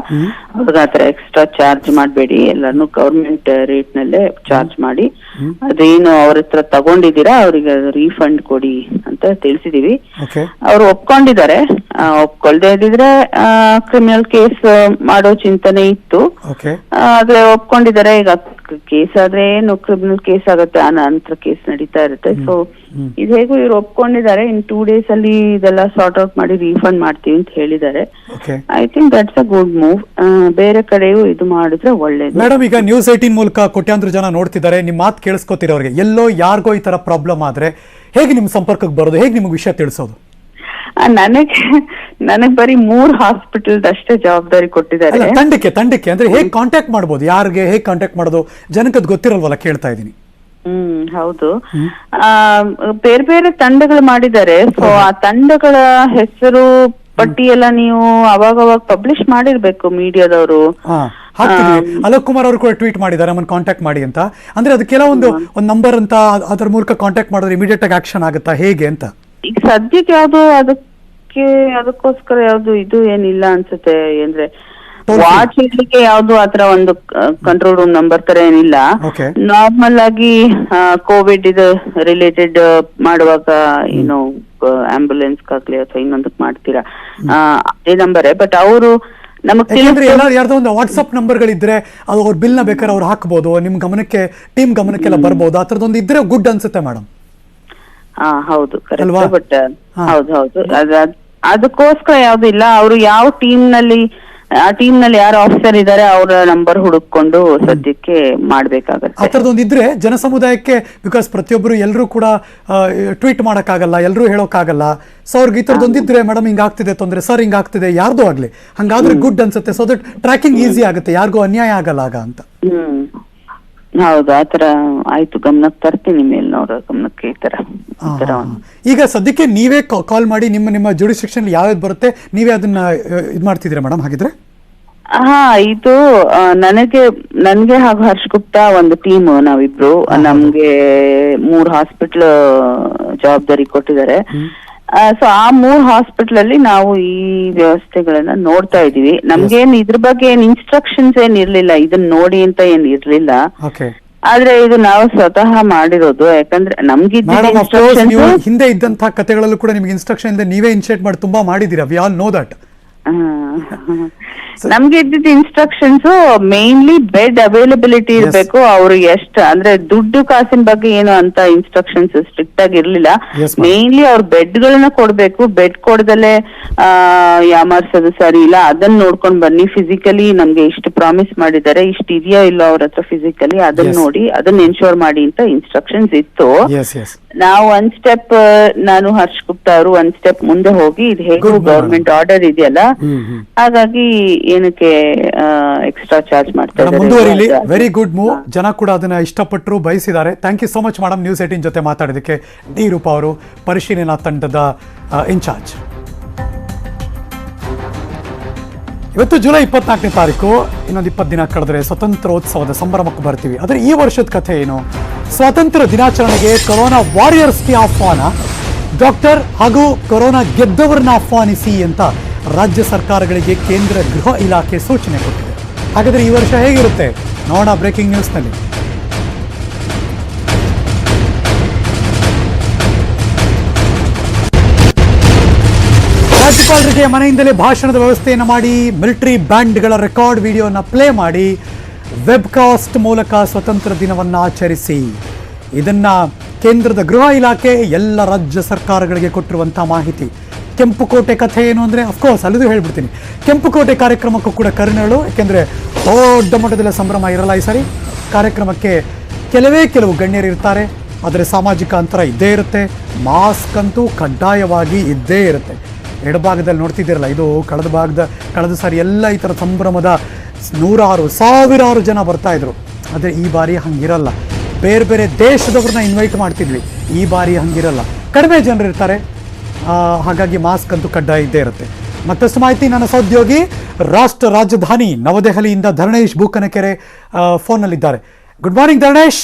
ಅವ್ರಿಗೆ ಆತರ ಎಕ್ಸ್ಟ್ರಾ ಚಾರ್ಜ್ ಮಾಡ್ಬೇಡಿ, ಎಲ್ಲಾರ್ನು ಗವರ್ಮೆಂಟ್ ರೇಟ್ ನಲ್ಲೇ ಚಾರ್ಜ್ ಮಾಡಿ, ಅದೇನು ಅವ್ರ ಹತ್ರ ತಗೊಂಡಿದ್ದೀರಾ ಅವ್ರಿಗೆ ರೀಫಂಡ್ ಕೊಡಿ ಅಂತ ತಿಳಿಸಿದೀವಿ. ಅವ್ರು ಒಪ್ಕೊಂಡಿದ್ದಾರೆ. ಒಪ್ಕೊಳ್ದೇ ಇದ್ದಿದ್ರೆ ಕ್ರಿಮಿನಲ್ ಕೇಸ್ ಮಾಡೋ ಚಿಂತನೆ ಇತ್ತು, ಆದ್ರೆ ಒಪ್ಕೊಂಡಿದ್ದಾರೆ. ಈಗ ಕೇಸ್ ಆದ್ರೆ ಏನು ಕ್ರಿಮಿನಲ್ ಕೇಸ್ ಆಗುತ್ತೆ, ಆ ನಂತರ ಕೇಸ್ ನಡೀತಾ ಇರುತ್ತೆ. ಸೊ ಇದು ಹೇಗೂ ಇವ್ರು ಒಪ್ಕೊಂಡಿದ್ದಾರೆ. ಇನ್ 2 days ಅಲ್ಲಿ ಇದೆಲ್ಲ ಸಾರ್ಟ್ ಔಟ್ ಮಾಡಿ ರೀಫಂಡ್ ಮಾಡ್ತೀವಿ ಅಂತ ಹೇಳಿದ್ದಾರೆ. I think that's a good move. ಬೇರೆ ಕಡೆಯೂ ಇದು ಮಾಡಿದ್ರೆ ಒಳ್ಳೇದು. ಮೇಡಮ್, ಈಗ ನ್ಯೂಸ್ 18 ಮೂಲಕ ಕೋಟ್ಯಾಂತರ ಜನ ನೋಡ್ತಿದ್ದಾರೆ, ನಿಮ್ ಮಾತು ಕೇಳಿಸ್ಕೊತೀರ ಅವ್ರಿಗೆ. ಎಲ್ಲೋ ಯಾರಿಗೋ ಈ ತರ ಪ್ರಾಬ್ಲಮ್ ಆದ್ರೆ ಹೇಗೆ ನಿಮ್ ಸಂಪರ್ಕಕ್ಕೆ ಬರೋದು, ಹೇಗೆ ನಿಮ್ಗೆ ವಿಷಯ ತಿಳಿಸೋದು? ನನಗ್ ಬರೀ 3 ಹಾಸ್ಪಿಟಲ್ ಅಷ್ಟೇ ಜವಾಬ್ದಾರಿ ಕೊಟ್ಟಿದ್ದಾರೆ. ತಂಡಕ್ಕೆ ಅಂದ್ರೆ ಹೇಗೆ ಕಾಂಟ್ಯಾಕ್ಟ್ ಮಾಡ್ಬೋದು, ಯಾರಿಗೆ ಹೇಗೆ ಕಾಂಟ್ಯಾಕ್ಟ್ ಮಾಡೋದು, ಜನಕ್ಕೆ ಗೊತ್ತಿರಲ್ವಲ್ಲ, ಕೇಳ್ತಾ ಇದೀನಿ. ಹೌದು. ಬೇರೆ ಬೇರೆ ತಂಡಗಳು ಮಾಡಿದ್ದಾರೆ. ಸೊ ಆ ತಂಡಗಳ ಹೆಸರು ಪಟ್ಟಿ ಎಲ್ಲ ನೀವು ಅವಾಗ ಪಬ್ಲಿಷ್ ಮಾಡಿರ್ಬೇಕು ಮೀಡಿಯಾದವರು. ಅಲೋಕ್ ಕುಮಾರ್ ಅವರು ಕೂಡ ಟ್ವೀಟ್ ಮಾಡಿದ್ದಾರೆ ನಮ್ಮನ್ನು ಕಾಂಟ್ಯಾಕ್ಟ್ ಮಾಡಿ ಅಂತ. ಅಂದ್ರೆ ಅದು ಕೆಲವೊಂದು ನಂಬರ್ ಅಂತ, ಅದರ ಮೂಲಕ ಕಾಂಟ್ಯಾಕ್ಟ್ ಮಾಡಿದ್ರೆ ಇಮಿಡಿಯೇಟ್ ಆಗಿ ಆಕ್ಷನ್ ಆಗುತ್ತಾ ಹೇಗೆ ಅಂತ? ಈಗ ಸದ್ಯಕ್ಕೆ ಯಾವ್ದು ಅದಕ್ಕೋಸ್ಕರ ಯಾವ್ದು ಇದು ಏನಿಲ್ಲ ಅನ್ಸುತ್ತೆ. ಅಂದ್ರೆ ವಾಚ್ ಇಡ್ಲಿಕ್ಕೆ ಯಾವ್ದು ಆತರ ಒಂದು ಕಂಟ್ರೋಲ್ ರೂಮ್ ನಂಬರ್ ತರ ಏನಿಲ್ಲ. ನಾರ್ಮಲ್ ಆಗಿ ಕೋವಿಡ್ ಇದು ರಿಲೇಟೆಡ್ ಮಾಡುವಾಗ ಏನು ಆಂಬ್ಯುಲೆನ್ಸ್ ಆಗ್ಲಿ ಅಥವಾ ಇನ್ನೊಂದಕ್ ಮಾಡ್ತೀರಾ ಅದೇ ನಂಬರೇ. ಬಟ್ ಅವರು ಯಾರ್ದೋ ಒಂದು ವಾಟ್ಸ್ಆಪ್ ನಂಬರ್ಗಳಿದ್ರೆ ಅದು ಅವ್ರ ಬಿಲ್ ನ ಬೇಕಾದ್ರೆ ಅವ್ರು ಹಾಕ್ಬೋದು, ನಿಮ್ ಗಮನಕ್ಕೆ, ಟೀಮ್ ಗಮನಕ್ಕೆಲ್ಲ ಬರ್ಬೋದು. ಆ ತರದೊಂದು ಇದ್ರೆ ಗುಡ್ ಅನ್ಸುತ್ತೆ ಮೇಡಮ್. ಹೌದು, ಕರೆಕ್ಟ್. ಬಟ್ ಹೌದು ಅದಕ್ಕೋಸ್ಕರ ಯಾವ್ದು ಇಲ್ಲ. ಅವರು ಯಾವ ಆ ಟೀಮ್ ನಲ್ಲಿ ಯಾರು ಆಫೀಸರ್ ಇದಾರೆ ಅವರ ನಂಬರ್ ಹುಡುಕೊಂಡು ಸದ್ಯಕ್ಕೆ ಮಾಡ್ಬೇಕಾಗತ್ತೆ. ಆ ತರದೊಂದು ಇದ್ರೆ ಜನ ಸಮುದಾಯಕ್ಕೆ, ಬಿಕಾಸ್ ಪ್ರತಿಯೊಬ್ಬರು ಎಲ್ಲರೂ ಕೂಡ ಟ್ವೀಟ್ ಮಾಡಕ್ಕಾಗಲ್ಲ, ಎಲ್ಲರೂ ಹೇಳೋಕ್ಕಾಗಲ್ಲ. ಸೊ ಅವ್ರಿಗೆ ಈ ತರದೊಂದಿದ್ರೆ ಮೇಡಮ್ ಹಿಂಗಾಗ್ತಿದೆ ತೊಂದ್ರೆ, ಸರ್ ಹಿಂಗಾಗ್ತಿದೆ, ಯಾರ್ದೋ ಆಗ್ಲಿ, ಹಂಗಾದ್ರೆ ಗುಡ್ ಅನ್ಸುತ್ತೆ. ಸೊ ದಟ್ ಟ್ರ್ಯಾಕಿಂಗ್ ಈಸಿ ಆಗುತ್ತೆ, ಯಾರಿಗೂ ಅನ್ಯಾಯ ಆಗಲ್ಲ ಆಗ ಅಂತ. ಹೌದು, ಆತರ ಆಯ್ತು. ಗಮನಕ್ಕೆ ತರ್ತೀನಿ, ಮೇಲ್ನವರ ಗಮನಕ್ಕೆ ಈ ತರ. ಈಗ ಸದ್ಯಕ್ಕೆ ನೀವೇ ಕಾಲ್ ಮಾಡಿ ನಿಮ್ಮ ಜುಡಿಸ್ಟಿಕ್ಷನ್ ಯಾವ್ದು ಬರುತ್ತೆ ನೀವೇ ಅದನ್ನ ಇದ್ ಮಾಡ್ತಿದ್ದೀರಾ ಮೇಡಮ್ ಹಾಗಿದ್ರೆ? ಇದು ನನ್ಗೆ ಹಾಗೂ ಹರ್ಷ್ ಗುಪ್ತಾ ಒಂದು ಟೀಮ್, ನಾವಿಬ್ರು. ನಮ್ಗೆ 3 ಹಾಸ್ಪಿಟಲ್ ಜವಾಬ್ದಾರಿ ಕೊಟ್ಟಿದ್ದಾರೆ. ಸೊ ಆ 3 ಹಾಸ್ಪಿಟಲ್ ಅಲ್ಲಿ ನಾವು ಈ ವ್ಯವಸ್ಥೆಗಳನ್ನ ನೋಡ್ತಾ ಇದೀವಿ. ನಮ್ಗೇನ್ ಇದ್ರ ಬಗ್ಗೆ ಏನ್ ಇನ್ಸ್ಟ್ರಕ್ಷನ್ಸ್ ಏನ್ ಇರ್ಲಿಲ್ಲ, ಇದನ್ನ ನೋಡಿ ಅಂತ ಏನ್ ಇರ್ಲಿಲ್ಲ. ಆದ್ರೆ ಇದು ನಾವು ಸ್ವತಃ ಮಾಡಿರೋದು. ಯಾಕಂದ್ರೆ ನಮ್ಗೆ ಹಿಂದೆ ಇದ್ದಂತಹ ಕಥೆಗಳಲ್ಲೂ ಕೂಡ ನಿಮ್ಗೆ ಇನ್ಸ್ಟ್ರಕ್ಷನ್ ಇಂದ ನೀವೇ ಇನಿಷಿಯೇಟ್ ಮಾಡಿ ತುಂಬಾ ಮಾಡಿದೀರಾ. We all know that. ನಮ್ಗೆ ಇದ್ದಿದ್ದ ಇನ್ಸ್ಟ್ರಕ್ಷನ್ಸ್ ಮೇನ್ಲಿ ಬೆಡ್ ಅವೈಲಬಿಲಿಟಿ ಇರ್ಬೇಕು. ಅವ್ರು ಅಂದ್ರೆ ದುಡ್ಡು ಕಾಸಿನ ಬಗ್ಗೆ ಏನು ಅಂತ ಇನ್ಸ್ಟ್ರಕ್ಷನ್ಸ್ ಸ್ಟ್ರಿಕ್ಟ್ ಆಗಿ ಇರ್ಲಿಲ್ಲ. ಮೇನ್ಲಿ ಅವ್ರ ಬೆಡ್ ಗಳನ್ನ ಕೊಡ್ಬೇಕು. ಬೆಡ್ ಕೊಡದಲ್ಲೇ ಯಾಮಾರ್ಸೋದು ಸರಿ ಇಲ್ಲ, ಅದನ್ನ ನೋಡ್ಕೊಂಡ್ ಬನ್ನಿ. ಫಿಸಿಕಲಿ ನಮ್ಗೆ ಇಷ್ಟು ಪ್ರಾಮಿಸ್ ಮಾಡಿದ್ದಾರೆ, ಇಷ್ಟು ಇದೆಯಾ ಇಲ್ಲ ಅವ್ರ ಹತ್ರ ಫಿಸಿಕಲಿ, ಅದನ್ನ ನೋಡಿ ಅದನ್ನ ಎನ್ಶೋರ್ ಮಾಡಿ ಅಂತ ಇನ್ಸ್ಟ್ರಕ್ಷನ್ಸ್ ಇತ್ತು. ನಾವು ಒಂದ್ ಸ್ಟೆಪ್, ನಾನು ಹರ್ಷ್ ಗುಪ್ತಾ ಅವರು ಒಂದ್ ಸ್ಟೆಪ್ ಮುಂದೆ ಹೋಗಿ, ಇದು ಹೇಗೂ ಗವರ್ಮೆಂಟ್ ಆರ್ಡರ್ ಇದೆಯಲ್ಲ, ಹಾಗಾಗಿ ಏನಕ್ಕೆ ಎಕ್ಸ್ಟ್ರಾ ಚಾರ್ಜ್ ಮಾಡ್ತಾ ಇದ್ದಾರೆ. Very good move. ಜನ ಕೂಡ ಅದನ್ನ ಇಷ್ಟಪಟ್ಟರು, ಬಯಸಿದ್ದಾರೆ. Thank you so much madam, news 18 ಜೊತೆ ಮಾತಾಡೋದಕ್ಕೆ. ಡಿ ರೂಪಾ ಅವರು, ಪರಿಶೀಲನಾ ತಂಡದ ಇನ್ಚಾರ್ಜ್. ಇವತ್ತು ಜುಲೈ 24ನೇ ತಾರೀಕು. ಇನ್ನೊಂದು 20 ದಿನ ಕಳೆದ್ರೆ ಸ್ವತಂತ್ರೋತ್ಸವದ ಸಂಭ್ರಮಕ್ಕೆ ಬರ್ತೀವಿ. ಆದರೆ ಈ ವರ್ಷದ ಕಥೆ ಏನು? ಸ್ವಾತಂತ್ರ್ಯ ದಿನಾಚರಣೆಗೆ ಕೊರೋನಾ ವಾರಿಯರ್ಸ್ಗೆ ಆಹ್ವಾನ, ಡಾಕ್ಟರ್ ಹಾಗೂ ಕೊರೋನಾ ಗೆದ್ದವರನ್ನ ಆಹ್ವಾನಿಸಿ ಅಂತ ರಾಜ್ಯ ಸರ್ಕಾರಗಳಿಗೆ ಕೇಂದ್ರ ಗೃಹ ಇಲಾಖೆ ಸೂಚನೆ ಕೊಟ್ಟಿದೆ. ಹಾಗಾದರೆ ಈ ವರ್ಷ ಹೇಗಿರುತ್ತೆ ನೋಡೋಣ ಬ್ರೇಕಿಂಗ್ ನ್ಯೂಸ್ನಲ್ಲಿ. ರಾಜ್ಯಪಾಲರಿಗೆ ಮನೆಯಿಂದಲೇ ಭಾಷಣದ ವ್ಯವಸ್ಥೆಯನ್ನು ಮಾಡಿ, ಮಿಲಿಟರಿ ಬ್ಯಾಂಡ್ಗಳ ರೆಕಾರ್ಡ್ ವಿಡಿಯೋನ ಪ್ಲೇ ಮಾಡಿ, ವೆಬ್ಕಾಸ್ಟ್ ಮೂಲಕ ಸ್ವತಂತ್ರ ದಿನವನ್ನು ಆಚರಿಸಿ. ಇದನ್ನ ಕೇಂದ್ರದ ಗೃಹ ಇಲಾಖೆ ಎಲ್ಲ ರಾಜ್ಯ ಸರ್ಕಾರಗಳಿಗೆ ಕೊಟ್ಟಿರುವಂಥ ಮಾಹಿತಿ. ಕೆಂಪುಕೋಟೆ ಕಥೆ ಏನು ಅಂದರೆ, ಅಫ್ಕೋರ್ಸ್ ಅಲ್ಲಿದು ಹೇಳ್ಬಿಡ್ತೀನಿ. ಕೆಂಪುಕೋಟೆ ಕಾರ್ಯಕ್ರಮಕ್ಕೂ ಕೂಡ ಕರುಣೆಗಳು, ಯಾಕೆಂದರೆ ದೊಡ್ಡ ಮಟ್ಟದಲ್ಲಿ ಸಂಭ್ರಮ ಇರಲ್ಲ ಈ ಸಾರಿ. ಕಾರ್ಯಕ್ರಮಕ್ಕೆ ಕೆಲವು ಗಣ್ಯರು ಇರ್ತಾರೆ, ಆದರೆ ಸಾಮಾಜಿಕ ಅಂತರ ಇದ್ದೇ ಇರುತ್ತೆ. ಮಾಸ್ಕ್ ಅಂತೂ ಕಡ್ಡಾಯವಾಗಿ ಇದ್ದೇ ಇರುತ್ತೆ. ಎಡಭಾಗದಲ್ಲಿ ನೋಡ್ತಿದ್ದೀರಲ್ಲ, ಇದು ಕಳೆದ ಸಾರಿ ಎಲ್ಲ ಈ ಥರ ಸಂಭ್ರಮದ 100,000 ಸಾವಿರಾರು ಜನ ಬರ್ತಾಯಿದ್ರು. ಆದರೆ ಈ ಬಾರಿ ಹಂಗಿರಲ್ಲ. ಬೇರೆ ಬೇರೆ ದೇಶದವ್ರನ್ನ ಇನ್ವೈಟ್ ಮಾಡ್ತಿದ್ವಿ, ಈ ಬಾರಿ ಹಂಗಿರಲ್ಲ. ಕಡಿಮೆ ಜನರು ಇರ್ತಾರೆ, ಹಾಗಾಗಿ ಮಾಸ್ಕ್ ಅಂತೂ ಕಡ್ಡಾಯ ಇದ್ದೇ ಇರುತ್ತೆ. ಮತ್ತಷ್ಟು ಮಾಹಿತಿ ನನ್ನ ಸಹೋದ್ಯೋಗಿ ರಾಷ್ಟ್ರ ರಾಜಧಾನಿ ನವದೆಹಲಿಯಿಂದ ಧರಣೇಶ್ ಬೂಕನಕೆರೆ ಫೋನ್ನಲ್ಲಿದ್ದಾರೆ. Good morning Dharanesh.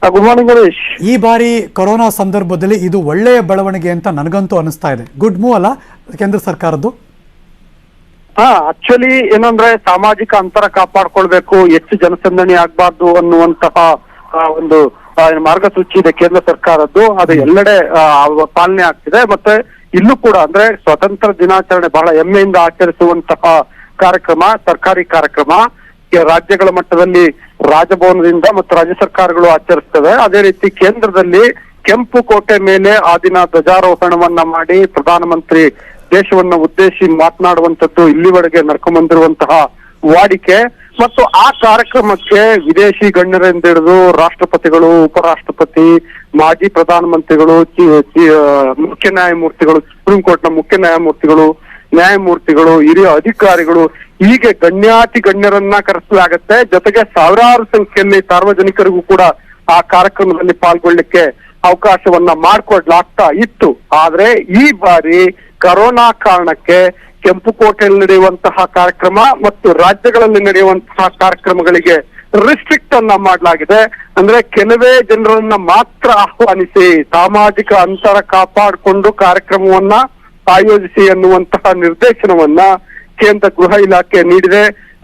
Good morning Ganesh. ಈ ಬಾರಿ ಕೊರೋನಾ ಸಂದರ್ಭದಲ್ಲಿ ಇದು ಒಳ್ಳೆಯ ಬೆಳವಣಿಗೆ ಅಂತ ನನಗಂತೂ ಅನಿಸ್ತಾ ಇದೆ. ಗುಡ್ ಮೂವ್ ಅಲ್ಲ ಕೇಂದ್ರ ಸರ್ಕಾರದ್ದು? ಆಕ್ಚುಲಿ ಏನಂದ್ರೆ ಸಾಮಾಜಿಕ ಅಂತರ ಕಾಪಾಡ್ಕೊಳ್ಬೇಕು, ಹೆಚ್ಚು ಜನಸಂದಣಿ ಆಗ್ಬಾರ್ದು ಅನ್ನುವಂತಹ ಒಂದು ಮಾರ್ಗಸೂಚಿ ಇದೆ ಕೇಂದ್ರ ಸರ್ಕಾರದ್ದು. ಅದು ಎಲ್ಲೆಡೆ ಪಾಲನೆ ಆಗ್ತಿದೆ. ಮತ್ತೆ ಇಲ್ಲೂ ಕೂಡ ಅಂದ್ರೆ ಸ್ವತಂತ್ರ ದಿನಾಚರಣೆ ಬಹಳ ಹೆಮ್ಮೆಯಿಂದ ಆಚರಿಸುವಂತಹ ಕಾರ್ಯಕ್ರಮ, ಸರ್ಕಾರಿ ಕಾರ್ಯಕ್ರಮ ರಾಜ್ಯಗಳ ಮಟ್ಟದಲ್ಲಿ ರಾಜಭವನದಿಂದ ಮತ್ತು ರಾಜ್ಯ ಸರ್ಕಾರಗಳು ಆಚರಿಸ್ತವೆ. ಅದೇ ರೀತಿ ಕೇಂದ್ರದಲ್ಲಿ ಕೆಂಪು ಕೋಟೆ ಮೇಲೆ ಆ ದಿನ ಧ್ವಜಾರೋಹಣವನ್ನ ಮಾಡಿ ಪ್ರಧಾನಮಂತ್ರಿ ದೇಶವನ್ನ ಉದ್ದೇಶಿಸಿ ಮಾತನಾಡುವಂತದ್ದು ಇಲ್ಲಿವರೆಗೆ ನಡ್ಕೊಂಡ್ಬಂದಿರುವಂತಹ ವಾಡಿಕೆ. ಮತ್ತು ಆ ಕಾರ್ಯಕ್ರಮಕ್ಕೆ ವಿದೇಶಿ ಗಣ್ಯರಿಂದ ಹಿಡಿದು ರಾಷ್ಟ್ರಪತಿಗಳು, ಉಪರಾಷ್ಟ್ರಪತಿ, ಮಾಜಿ ಪ್ರಧಾನಮಂತ್ರಿಗಳು, ಮುಖ್ಯ ನ್ಯಾಯಮೂರ್ತಿಗಳು, ಸುಪ್ರೀಂ ಕೋರ್ಟ್ನ ಮುಖ್ಯ ನ್ಯಾಯಮೂರ್ತಿಗಳು, ಹಿರಿಯ ಅಧಿಕಾರಿಗಳು, ಹೀಗೆ ಗಣ್ಯಾತಿ ಗಣ್ಯರನ್ನ ಕರೆಸಲಾಗತ್ತೆ. ಜೊತೆಗೆ ಸಾವಿರಾರು ಸಂಖ್ಯೆಯಲ್ಲಿ ಸಾರ್ವಜನಿಕರಿಗೂ ಕೂಡ ಆ ಕಾರ್ಯಕ್ರಮದಲ್ಲಿ ಪಾಲ್ಗೊಳ್ಳಿಕ್ಕೆ ಅವಕಾಶವನ್ನ ಮಾಡಿಕೊಡ್ಲಾಗ್ತಾ ಇತ್ತು. ಆದ್ರೆ ಈ ಬಾರಿ ಕರೋನಾ ಕಾರಣಕ್ಕೆ ಕೆಂಪುಕೋಟೆಯಲ್ಲಿ ನಡೆಯುವಂತಹ ಕಾರ್ಯಕ್ರಮ ಮತ್ತು ರಾಜ್ಯಗಳಲ್ಲಿ ನಡೆಯುವಂತಹ ಕಾರ್ಯಕ್ರಮಗಳಿಗೆ ರಿಸ್ಟ್ರಿಕ್ಟ್ ಅನ್ನ ಮಾಡಲಾಗಿದೆ. ಅಂದ್ರೆ ಕೆಲವೇ ಜನರನ್ನ ಮಾತ್ರ ಆಹ್ವಾನಿಸಿ ಸಾಮಾಜಿಕ ಅಂತರ ಕಾಪಾಡಿಕೊಂಡು ಕಾರ್ಯಕ್ರಮವನ್ನ ಆಯೋಜಿಸಿ ಅನ್ನುವಂತಹ ನಿರ್ದೇಶನವನ್ನ ಕೇಂದ್ರ ಗೃಹ ಇಲಾಖೆ ನೀಡಿದೆ.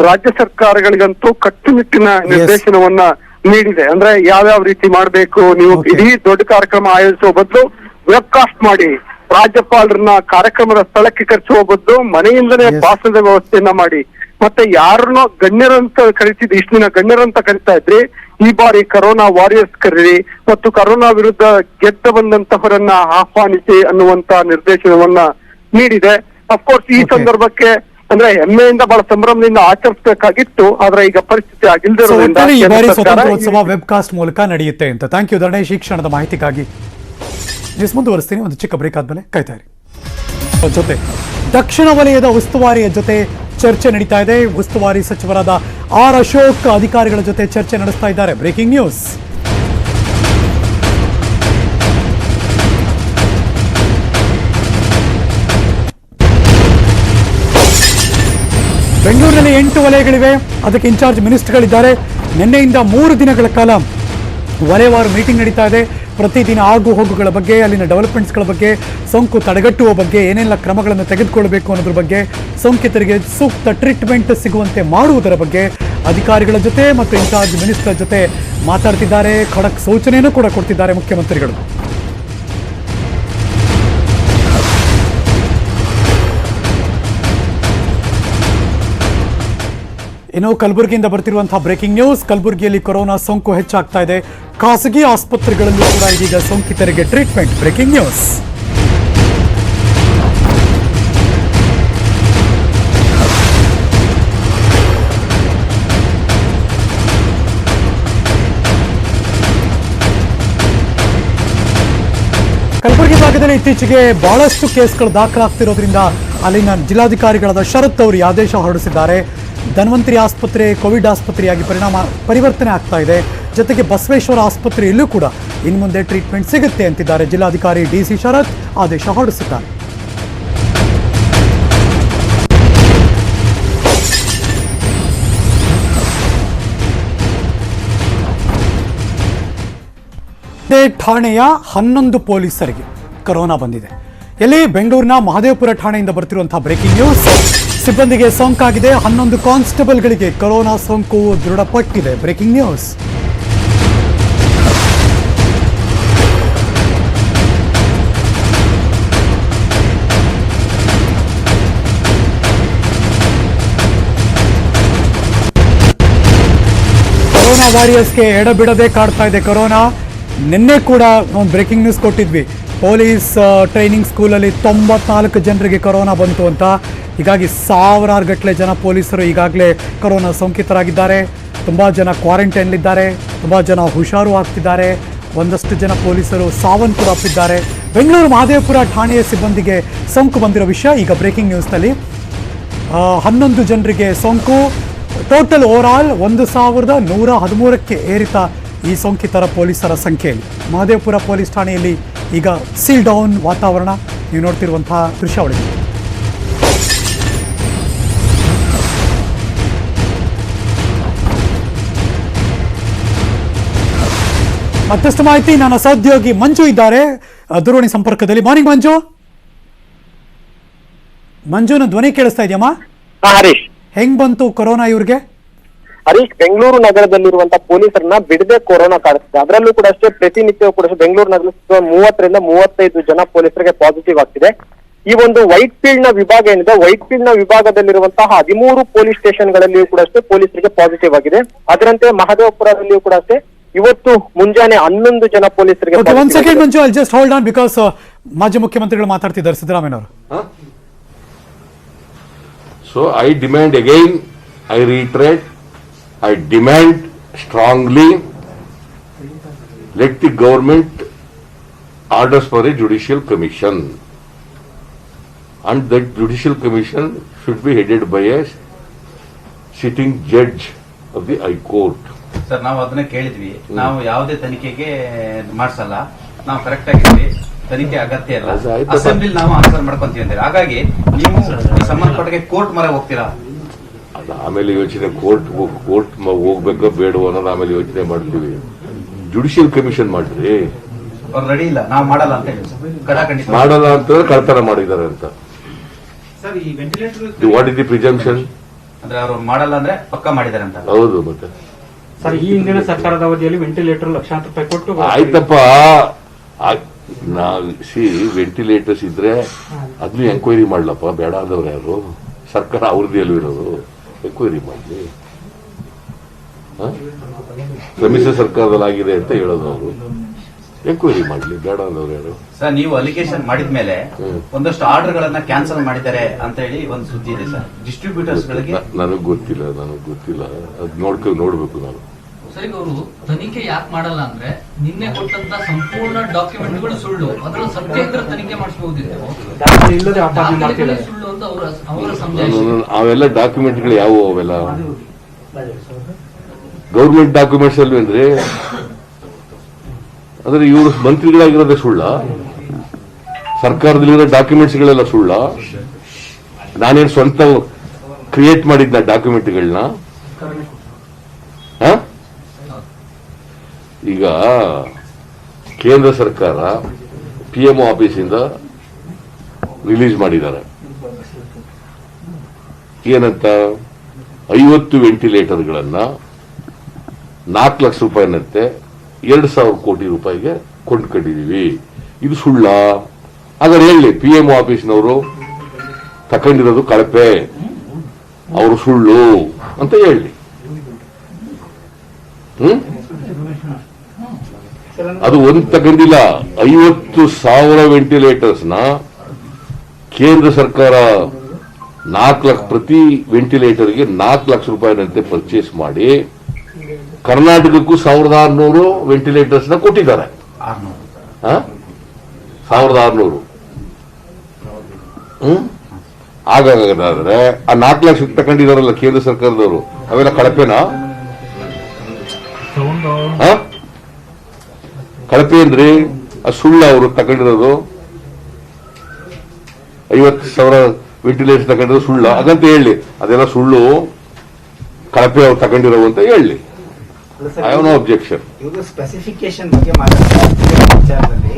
ರಾಜ್ಯ ಸರ್ಕಾರಗಳಿಗಂತೂ ಕಟ್ಟುನಿಟ್ಟಿನ ನಿರ್ದೇಶನವನ್ನ ನೀಡಿದೆ. ಅಂದ್ರೆ ಯಾವ್ಯಾವ ರೀತಿ ಮಾಡಬೇಕು, ನೀವು ಇಡೀ ದೊಡ್ಡ ಕಾರ್ಯಕ್ರಮ ಆಯೋಜಿಸುವ ಬದಲು ವೆಬ್ಕಾಸ್ಟ್ ಮಾಡಿ, ರಾಜ್ಯಪಾಲರನ್ನ ಕಾರ್ಯಕ್ರಮದ ಸ್ಥಳಕ್ಕೆ ಕರೆಸುವ ಬದಲು ಮನೆಯಿಂದಲೇ ಭಾಷಣದ ವ್ಯವಸ್ಥೆಯನ್ನ ಮಾಡಿ, ಮತ್ತೆ ಯಾರನ್ನೋ ಗಣ್ಯರಂತ ಕರಿತಿದ್ರಿ, ಇಷ್ಟು ದಿನ ಗಣ್ಯರಂತ ಕರಿತಾ ಇದ್ರಿ, ಈ ಬಾರಿ ಕರೋನಾ ವಾರಿಯರ್ಸ್ ಕರೀರಿ ಮತ್ತು ಕರೋನಾ ವಿರುದ್ಧ ಗೆದ್ದ ಬಂದಂತಹವರನ್ನ ಆಹ್ವಾನಿಸಿ ಅನ್ನುವಂತ ನಿರ್ದೇಶನವನ್ನ ನೀಡಿದೆ. ಅಫ್ಕೋರ್ಸ್ ಈ ಸಂದರ್ಭಕ್ಕೆ ಅಂದ್ರೆ ಹೆಮ್ಮೆಯಿಂದ ಬಹಳ ಸಂಭ್ರಮದಿಂದ ಆಚರಿಸಬೇಕಾಗಿತ್ತು. ಆದ್ರೆ ಈಗ ಪರಿಸ್ಥಿತಿ ಆಗಿಲ್ದಿರೋದ್ರಿಂದ ಈ ಬಾರಿ ಸ್ವತಂತ್ರೋತ್ಸವ ವೆಬ್ಕಾಸ್ಟ್ ಮೂಲಕ ನಡೆಯುತ್ತೆ ಅಂತ. ಥ್ಯಾಂಕ್ ಯು ಧರಣೇಶ್, ಈ ಕ್ಷಣದ ಮಾಹಿತಿಗಾಗಿ. ನ್ಯೂಸ್ ಮುಂದುವರಿಸ್ತೀನಿ, ಒಂದು ಚಿಕ್ಕ ಬ್ರೇಕ್ ಆದ್ಮೇಲೆ ಕಾಯ್ತಾ ಇರಿ. ಜೊತೆ ದಕ್ಷಿಣ ವಲಯದ ಉಸ್ತುವಾರಿಯ ಜೊತೆ ಚರ್ಚೆ ನಡೀತಾ ಇದೆ. ಉಸ್ತುವಾರಿ ಸಚಿವರಾದ ಆರ್ ಅಶೋಕ್ ಅಧಿಕಾರಿಗಳ ಜೊತೆ ಚರ್ಚೆ ನಡೆಸ್ತಾ ಇದ್ದಾರೆ. Breaking news. ಬೆಂಗಳೂರಿನಲ್ಲಿ 8 ವಲಯಗಳಿವೆ, ಅದಕ್ಕೆ ಇನ್ಚಾರ್ಜ್ ಮಿನಿಸ್ಟರ್ಗಳಿದ್ದಾರೆ. ನಿನ್ನೆಯಿಂದ 3 ದಿನಗಳ ಕಾಲ ವಲಯವಾರು ಮೀಟಿಂಗ್ ನಡೀತಾ ಇದೆ. ಪ್ರತಿದಿನ ಆಗು ಹೋಗುಗಳ ಬಗ್ಗೆ, ಅಲ್ಲಿನ ಡೆವಲಪ್ಮೆಂಟ್ಸ್ಗಳ ಬಗ್ಗೆ, ಸೋಂಕು ತಡೆಗಟ್ಟುವ ಬಗ್ಗೆ ಏನೆಲ್ಲ ಕ್ರಮಗಳನ್ನು ತೆಗೆದುಕೊಳ್ಳಬೇಕು ಅನ್ನೋದ್ರ ಬಗ್ಗೆ, ಸೋಂಕಿತರಿಗೆ ಸೂಕ್ತ ಟ್ರೀಟ್ಮೆಂಟ್ ಸಿಗುವಂತೆ ಮಾಡುವುದರ ಬಗ್ಗೆ ಅಧಿಕಾರಿಗಳ ಜೊತೆ ಮತ್ತು ಇನ್ಚಾರ್ಜ್ ಮಿನಿಸ್ಟರ್ ಜೊತೆ ಮಾತಾಡ್ತಿದ್ದಾರೆ. ಖಡಕ್ ಸೂಚನೆಯನ್ನು ಕೂಡ ಕೊಡ್ತಿದ್ದಾರೆ ಮುಖ್ಯಮಂತ್ರಿಗಳು. ಇನ್ನು ಕಲಬುರಗಿಯಿಂದ ಬರ್ತಿರುವಂತಹ ಬ್ರೇಕಿಂಗ್ ನ್ಯೂಸ್. ಕಲಬುರಗಿಯಲ್ಲಿ ಕೊರೋನಾ ಸೋಂಕು ಹೆಚ್ಚಾಗ್ತಾ ಇದೆ. ಖಾಸಗಿ ಆಸ್ಪತ್ರೆಗಳಲ್ಲೂ ಕೂಡ ಇದೀಗ ಸೋಂಕಿತರಿಗೆ ಟ್ರೀಟ್ಮೆಂಟ್. Breaking news. ಕಲಬುರಗಿ ಭಾಗದಲ್ಲಿ ಇತ್ತೀಚೆಗೆ ಬಹಳಷ್ಟು ಕೇಸ್ಗಳು ದಾಖಲಾಗ್ತಿರೋದ್ರಿಂದ ಅಲ್ಲಿನ ಜಿಲ್ಲಾಧಿಕಾರಿಗಳಾದ ಶರತ್ ಅವರು ಈ ಆದೇಶ ಹೊರಡಿಸಿದ್ದಾರೆ. ಧನ್ವಂತರಿ ಆಸ್ಪತ್ರೆ ಕೋವಿಡ್ ಆಸ್ಪತ್ರೆಯಾಗಿ ಪರಿವರ್ತನೆ ಆಗ್ತಾ ಇದೆ. ಜೊತೆಗೆ ಬಸವೇಶ್ವರ ಆಸ್ಪತ್ರೆಯಲ್ಲೂ ಕೂಡ ಇನ್ನು ಮುಂದೆ ಟ್ರೀಟ್ಮೆಂಟ್ ಸಿಗುತ್ತೆ ಅಂತಿದ್ದಾರೆ ಜಿಲ್ಲಾಧಿಕಾರಿ ಡಿಸಿ ಶರತ್ ಆದೇಶ ಹೊರಡಿಸಿದ್ದಾರೆ. ಠಾಣೆಯ 11 ಪೊಲೀಸರಿಗೆ ಕೊರೋನಾ ಬಂದಿದೆ. ಎಲ್ಲಿ ಬೆಂಗಳೂರಿನ ಮಹದೇವಪುರ ಠಾಣೆಯಿಂದ ಬರ್ತಿರುವಂತಹ ಬ್ರೇಕಿಂಗ್ ನ್ಯೂಸ್. ಸಿಬ್ಬಂದಿಗೆ ಸೋಂಕಾಗಿದೆ. 11 ಕಾನ್ಸ್ಟೇಬಲ್ಗಳಿಗೆ ಕೊರೋನಾ ಸೋಂಕು ದೃಢಪಟ್ಟಿದೆ. Breaking news. ಕೊರೋನಾ ವಾರಿಯರ್ಸ್ಗೆ ಎಡಬಿಡದೆ ಕಾಡ್ತಾ ಇದೆ ಕೊರೋನಾ. ನಿನ್ನೆ ಕೂಡ ಒಂದು ಬ್ರೇಕಿಂಗ್ ನ್ಯೂಸ್ ಕೊಟ್ಟಿದ್ವಿ. ಪೊಲೀಸ್ ಟ್ರೈನಿಂಗ್ ಸ್ಕೂಲಲ್ಲಿ 94 ಜನರಿಗೆ ಕೊರೋನಾ ಬಂತು ಅಂತ. ಹೀಗಾಗಿ ಸಾವಿರಾರು ಗಟ್ಟಲೆ ಜನ ಪೊಲೀಸರು ಈಗಾಗಲೇ ಕೊರೋನಾ ಸೋಂಕಿತರಾಗಿದ್ದಾರೆ. ತುಂಬ ಜನ ಕ್ವಾರಂಟೈನ್ಲಿದ್ದಾರೆ, ತುಂಬ ಜನ ಹುಷಾರು ಆಗ್ತಿದ್ದಾರೆ. ಒಂದಷ್ಟು ಜನ ಪೊಲೀಸರು ಸಾವನ್ನು ಕೂಡ ಅಪ್ಪಿದ್ದಾರೆ. ಬೆಂಗಳೂರು ಮಹದೇವಪುರ ಠಾಣೆಯ ಸಿಬ್ಬಂದಿಗೆ ಸೋಂಕು ಬಂದಿರೋ ವಿಷಯ ಈಗ ಬ್ರೇಕಿಂಗ್ ನ್ಯೂಸ್ನಲ್ಲಿ. 11 ಜನರಿಗೆ ಸೋಂಕು. ಟೋಟಲ್ ಓವರಾಲ್ 1113ಕ್ಕೆ ಏರಿತ ಈ ಸೋಂಕಿತರ ಪೊಲೀಸರ ಸಂಖ್ಯೆಯಲ್ಲಿ. ಮಹದೇವಪುರ ಪೊಲೀಸ್ ಠಾಣೆಯಲ್ಲಿ ಈಗ ಸೀಲ್ ಡೌನ್ ವಾತಾವರಣ ನೀವು ನೋಡ್ತಿರುವಂತಹ ದೃಶ್ಯಾವಳಿ. ಮತ್ತಷ್ಟು ಮಾಹಿತಿ ನನ್ನ ಸಹೋದ್ಯೋಗಿ ಮಂಜು ಇದ್ದಾರೆ ದೂರವಾಣಿ ಸಂಪರ್ಕದಲ್ಲಿ. ಮಾರ್ನಿಂಗ್ ಮಂಜು. ಮಂಜುನ ಧ್ವನಿ ಕೇಳಿಸ್ತಾ ಇದೆಯಮ್ಮ? ಹರೀಶ್, ಹೆಂಗ್ ಬಂತು ಕೊರೋನಾ ಇವ್ರಿಗೆ? ಹರೀಶ್, ಬೆಂಗಳೂರು ನಗರದಲ್ಲಿರುವಂತಹ ಪೊಲೀಸರನ್ನ ಬಿಡದೆ ಕೊರೋನಾ ಕಾಡುತ್ತಿದೆ. ಅದರಲ್ಲೂ ಕೂಡ ಅಷ್ಟೇ ಪ್ರತಿನಿತ್ಯವೂ ಕೂಡ ಬೆಂಗಳೂರು ನಗರದ 30ರಿಂದ 35 ಜನ ಪೊಲೀಸರಿಗೆ ಪಾಸಿಟಿವ್ ಆಗ್ತಿದೆ. ಈ ಒಂದು ವೈಟ್ ಫೀಲ್ಡ್ ನ ವಿಭಾಗ ಏನಿದೆ, ವೈಟ್ ಫೀಲ್ಡ್ ನ ವಿಭಾಗದಲ್ಲಿರುವಂತಹ 13 ಪೊಲೀಸ್ ಸ್ಟೇಷನ್ಗಳಲ್ಲಿಯೂ ಕೂಡ ಅಷ್ಟೇ ಪೊಲೀಸರಿಗೆ ಪಾಸಿಟಿವ್ ಆಗಿದೆ. ಅದರಂತೆ ಮಹದೇವಪುರದಲ್ಲಿಯೂ ಕೂಡ ಅಷ್ಟೇ ಇವತ್ತು ಮುಂಜಾನೆ 11 ಜನ ಪೊಲೀಸರಿಗೆ. ಒಂದ್ second Manju, I just hold on because ಮಾಜಿ ಮುಖ್ಯಮಂತ್ರಿಗಳು ಮಾತಾಡ್ತಿದ್ದಾರೆ, ಸಿದ್ದರಾಮಯ್ಯ ಅವರು. So I demand again, I reiterate, I demand strongly, let the government orders for a judicial commission, and that judicial commission should be headed by a sitting judge of the High Court. Sir, ನಾವು ಅದನ್ನ ಕೇಳಿದ್ವಿ. ನಾವು ಯಾವುದೇ ತನಿಖೆಗೆ ಮಾಡಿಸಲ್ಲ, ನಾವು correct ಆಗಿದ್ವಿ, ತನಿಖೆ ಅಗತ್ಯ ಇಲ್ಲ, ಅಸೆಂಬ್ಲಿ ನಾವು ಆನ್ಸರ್ ಮಾಡ್ಕೊಂತೀವಿ ಅಂತೀವಿ. ಹಾಗಾಗಿ ನೀವು ಸಂಬಂಧಪಟ್ಟ ಕೋರ್ಟ್ ಮರ ಹೋಗ್ತೀರಾ? ಅದು ಆಮೇಲೆ ಯೋಚನೆ, ಕೋರ್ಟ್ ಹೋಗ್ಬೇಕೋ ಬೇಡವೋ ಅನ್ನೋದು ಆಮೇಲೆ ಯೋಚನೆ ಮಾಡ್ತೀವಿ. ಜುಡಿಷಿಯಲ್ ಕಮಿಷನ್ ಮಾಡ್ರಿ. ಅವ್ರು ರೆಡಿ ಇಲ್ಲ, ನಾವು ಮಾಡಲ್ಲ ಅಂತ ಹೇಳಿ ಕಡಾಖಂಡಿತ ಮಾಡಲ್ಲ ಅಂತಂದ್ರೆ ಕಳ್ತನ ಮಾಡಿದ್ದಾರೆ ಅಂತ. ಸರ್, ಈ ವೆಂಟಿಲೇಟರ್ ವಾಟ್ ಇಸ್ ದಿ ಪ್ರಿಜಂಪ್ಷನ್? ಅಂದ್ರೆ ಅವರು ಮಾಡಲ್ಲ ಅಂದ್ರೆ ಪಕ್ಕ ಮಾಡಿದ್ದಾರೆ ಅಂತ. ಹೌದು. ಮತ್ತೆ ಸರ್, ಈ ಹಿಂದಿನ ಸರ್ಕಾರದ ಅವಧಿಯಲ್ಲಿ ವೆಂಟಿಲೇಟರ್ ಲಕ್ಷಾಂತರ ರೂಪಾಯಿ ಕೊಟ್ಟು ಆಯ್ತಪ್ಪ. ನಾವು ವೆಂಟಿಲೇಟರ್ಸ್ ಇದ್ರೆ ಅದನ್ನು ಎಂಕ್ವೈರಿ ಮಾಡ್ಲಪ್ಪ, ಬೇಡ ಆದವ್ರು ಯಾರು? ಸರ್ಕಾರ ಅವ್ರದ್ದು ಎಲ್ಲೂ ಇರೋದು, ಎಂಕ್ವೈರಿ ಮಾಡಲಿ. ಸಮ್ಮಿಶ್ರ ಸರ್ಕಾರದಲ್ಲಿ ಆಗಿದೆ ಅಂತ ಹೇಳೋದು ಅವರು, ಎಂಕ್ವೈರಿ ಮಾಡಲಿ, ಬೇಡ ಆದವ್ರು ಯಾರು? ಸರ್, ನೀವು ಅಲಿಗೇಷನ್ ಮಾಡಿದ್ಮೇಲೆ ಒಂದಷ್ಟು ಆರ್ಡರ್ ಗಳನ್ನ ಕ್ಯಾನ್ಸಲ್ ಮಾಡಿದ್ದಾರೆ ಅಂತ ಹೇಳಿ ಒಂದು ಸುದ್ದಿ ಇದೆ ಸರ್. ಡಿಸ್ಟ್ರಿಬ್ಯೂಟರ್ಸ್ ಗಳಿಗೆ ನನಗ್ ಗೊತ್ತಿಲ್ಲ, ಅದ್ ನೋಡ್ಬೇಕು ನಾನು. ಸರಿ, ಅವರು ತನಿಖೆ ಯಾಕೆ ಮಾಡಲ್ಲ ಅಂದ್ರೆ ನಿನ್ನೆ ಕೊಟ್ಟಂತ ಸಂಪೂರ್ಣ ಡಾಕ್ಯುಮೆಂಟ್ಗಳು ಸುಳ್ಳು, ಅದರ ಸತ್ಯ ಇದ್ರೆ ತನಿಖೆ ಮಾಡಿಸಬಹುದಿತ್ತು, ಇಲ್ಲದೆ ಆಪಾದನೆ ಮಾಡ್ತಿದ್ದಾರೆ ಸುಳ್ಳು ಅಂತ ಅವರ ಸಂದೇಶ. ಅವೆಲ್ಲ ಡಾಕ್ಯುಮೆಂಟ್ಗಳು ಯಾವುವು? ಅವೆಲ್ಲ ಗೌರ್ಮೆಂಟ್ ಡಾಕ್ಯುಮೆಂಟ್ಸ್ ಅಲ್ವೇನ್ರಿ? ಅಂದ್ರೆ ಇವರು ಮಂತ್ರಿಗಳಾಗಿರೋದೇ ಸುಳ್ಳ? ಸರ್ಕಾರದಲ್ಲಿರೋ ಡಾಕ್ಯುಮೆಂಟ್ಸ್ಗಳೆಲ್ಲ ಸುಳ್ಳ? ನಾನೇನು ಸ್ವಂತ ಕ್ರಿಯೇಟ್ ಮಾಡಿದ್ನ ಡಾಕ್ಯುಮೆಂಟ್ಗಳನ್ನ? ಈಗ ಕೇಂದ್ರ ಸರ್ಕಾರ PMO ಆಫೀಸಿಂದ ರಿಲೀಸ್ ಮಾಡಿದ್ದಾರೆ. ಏನಂತ? 50 ವೆಂಟಿಲೇಟರ್ಗಳನ್ನ 4 ಲಕ್ಷ ರೂಪಾಯಿನಂತೆ 2,000 ಕೋಟಿ ರೂಪಾಯಿಗೆ ಕೊಂಡ್ಕೊಂಡಿದೀವಿ. ಇದು ಸುಳ್ಳ? ಹಾಗಾದ್ರೆ ಹೇಳಿ, PMO ಆಫೀಸ್ನವರು ತಕೊಂಡಿರೋದು ಕಳಪೆ, ಅವರು ಸುಳ್ಳು ಅಂತ ಹೇಳಿ. ಅದು ಒಂದು ತಗೊಂಡಿಲ್ಲ. 50,000 ವೆಂಟಿಲೇಟರ್ಸ್ನ ಕೇಂದ್ರ ಸರ್ಕಾರ 4 ಲಕ್ಷ, ಪ್ರತಿ ವೆಂಟಿಲೇಟರ್ಗೆ 4 ಲಕ್ಷ ರೂಪಾಯಿನಂತೆ ಪರ್ಚೇಸ್ ಮಾಡಿ ಕರ್ನಾಟಕಕ್ಕೂ 1,600 ವೆಂಟಿಲೇಟರ್ಸ್ನ ಕೊಟ್ಟಿದ್ದಾರೆ. 1,600. ಹಾಗಾದ್ರೆ ಆ 4 ಲಕ್ಷ ತಗೊಂಡಿದಾರಲ್ಲ ಕೇಂದ್ರ ಸರ್ಕಾರದವರು, ಅವೆಲ್ಲ ಕಳಪೆನಾ? ಕಳಪೆ ಅಂದ್ರಿ? ಅದು ಸುಳ್ಳು. ಅವರು ತಗೊಂಡಿರೋದು 50,000 ವೆಂಟಿಲೇಟರ್ ತಗೊಂಡಿರೋದು ಸುಳ್ಳು ಹಾಗಂತ ಹೇಳಿ. ಅದೆಲ್ಲ ಸುಳ್ಳು, ಕಳಪೆ ಅವ್ರು ತಗೊಂಡಿರೋ ಅಂತ ಹೇಳಿ. I have no objection. ಇವರು ಸ್ಪೆಸಿಫಿಕೇಶನ್ ಬಗ್ಗೆ ಮಾತಾಡ್ತಾರೆ ವಿಚಾರದಲ್ಲಿ.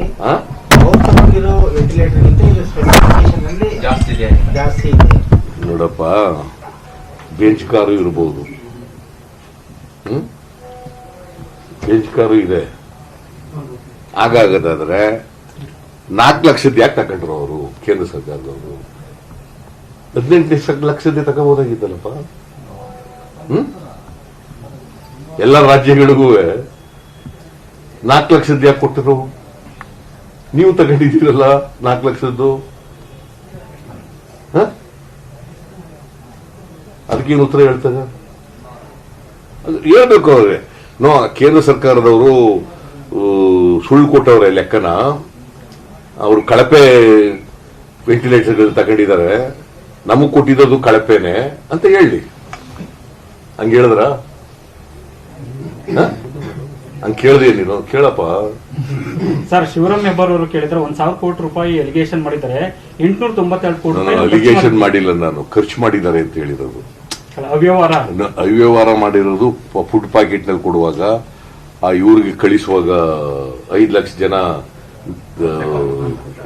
ಅವ್ರು ತಗೊಂಡಿರೋ ವೆಂಟಿಲೇಟರ್ಗಿಂತ ಇದು ಸ್ಪೆಸಿಫಿಕೇಶನ್ ಅಲ್ಲಿ ಜಾಸ್ತಿ ಇದೆ. ನೋಡಪ್ಪ, ಬೆಂಚ್ ಕಾರು ಇರಬಹುದು, ಬೆಂಚ್ ಕಾರು ಇದೆ. ಹಾಗಾಗದಾದ್ರೆ 4 ಲಕ್ಷದ ಯಾಕೆ ತಗೊಂಡ್ರು ಅವರು ಕೇಂದ್ರ ಸರ್ಕಾರದವರು? 18 ಲಕ್ಷದ ತಗೋಬಹುದಾಗಿದ್ದಲ್ಲಪ್ಪ. ಎಲ್ಲ ರಾಜ್ಯಗಳಿಗೂ 4 ಲಕ್ಷದ ಯಾಕೆ ಕೊಟ್ಟರು? ನೀವು ತಗೊಂಡಿದ್ದೀರಲ್ಲ 4 ಲಕ್ಷದ್ದು. ಅದಕ್ಕೇನು ಉತ್ತರ ಹೇಳ್ತಾರೆ? ಹೇಳ್ಬೇಕು ಅವ್ರೆ. ಕೇಂದ್ರ ಸರ್ಕಾರದವರು ಸುಳ್ಳು ಕೊಟ್ಟವ್ರೆ ಲೆಕ್ಕನ. ಅವರು ಕಳಪೆ ವೆಂಟಿಲೇಟರ್ಗಳು ತಗೊಂಡಿದ್ದಾರೆ, ನಮಗ್ ಕೊಟ್ಟಿದ್ದು ಕಳಪೆನೆ ಅಂತ ಹೇಳಿ. ಹಂಗ ಹೇಳಿದ್ರ? ಹಂಗ ಕೇಳಿದೆ ನೀನು? ಕೇಳಪ್ಪ ಸರ್. ಶಿವರಾಮ್ ಹೆಬ್ಬಾರ್ ಅವರು ಕೇಳಿದ್ರೆ 1,000 ಕೋಟಿ ರೂಪಾಯಿ ಅಲಿಗೇಷನ್ ಮಾಡಿದ್ದಾರೆ, 892 ಕೋಟಿ ರೂಪಾಯಿ ಅಲಿಗೇಷನ್ ಮಾಡಿಲ್ಲ, ನಾನು ಖರ್ಚು ಮಾಡಿದ್ದಾರೆ ಅಂತ ಹೇಳಿರೋದು. ಅವ್ಯವಹಾರ ಮಾಡಿರೋದು ಫುಡ್ ಪ್ಯಾಕೆಟ್ ನಲ್ಲಿ ಕೊಡುವಾಗ ಇವ್ರಿಗೆ ಕಳಿಸುವಾಗ 5 ಲಕ್ಷ ಜನ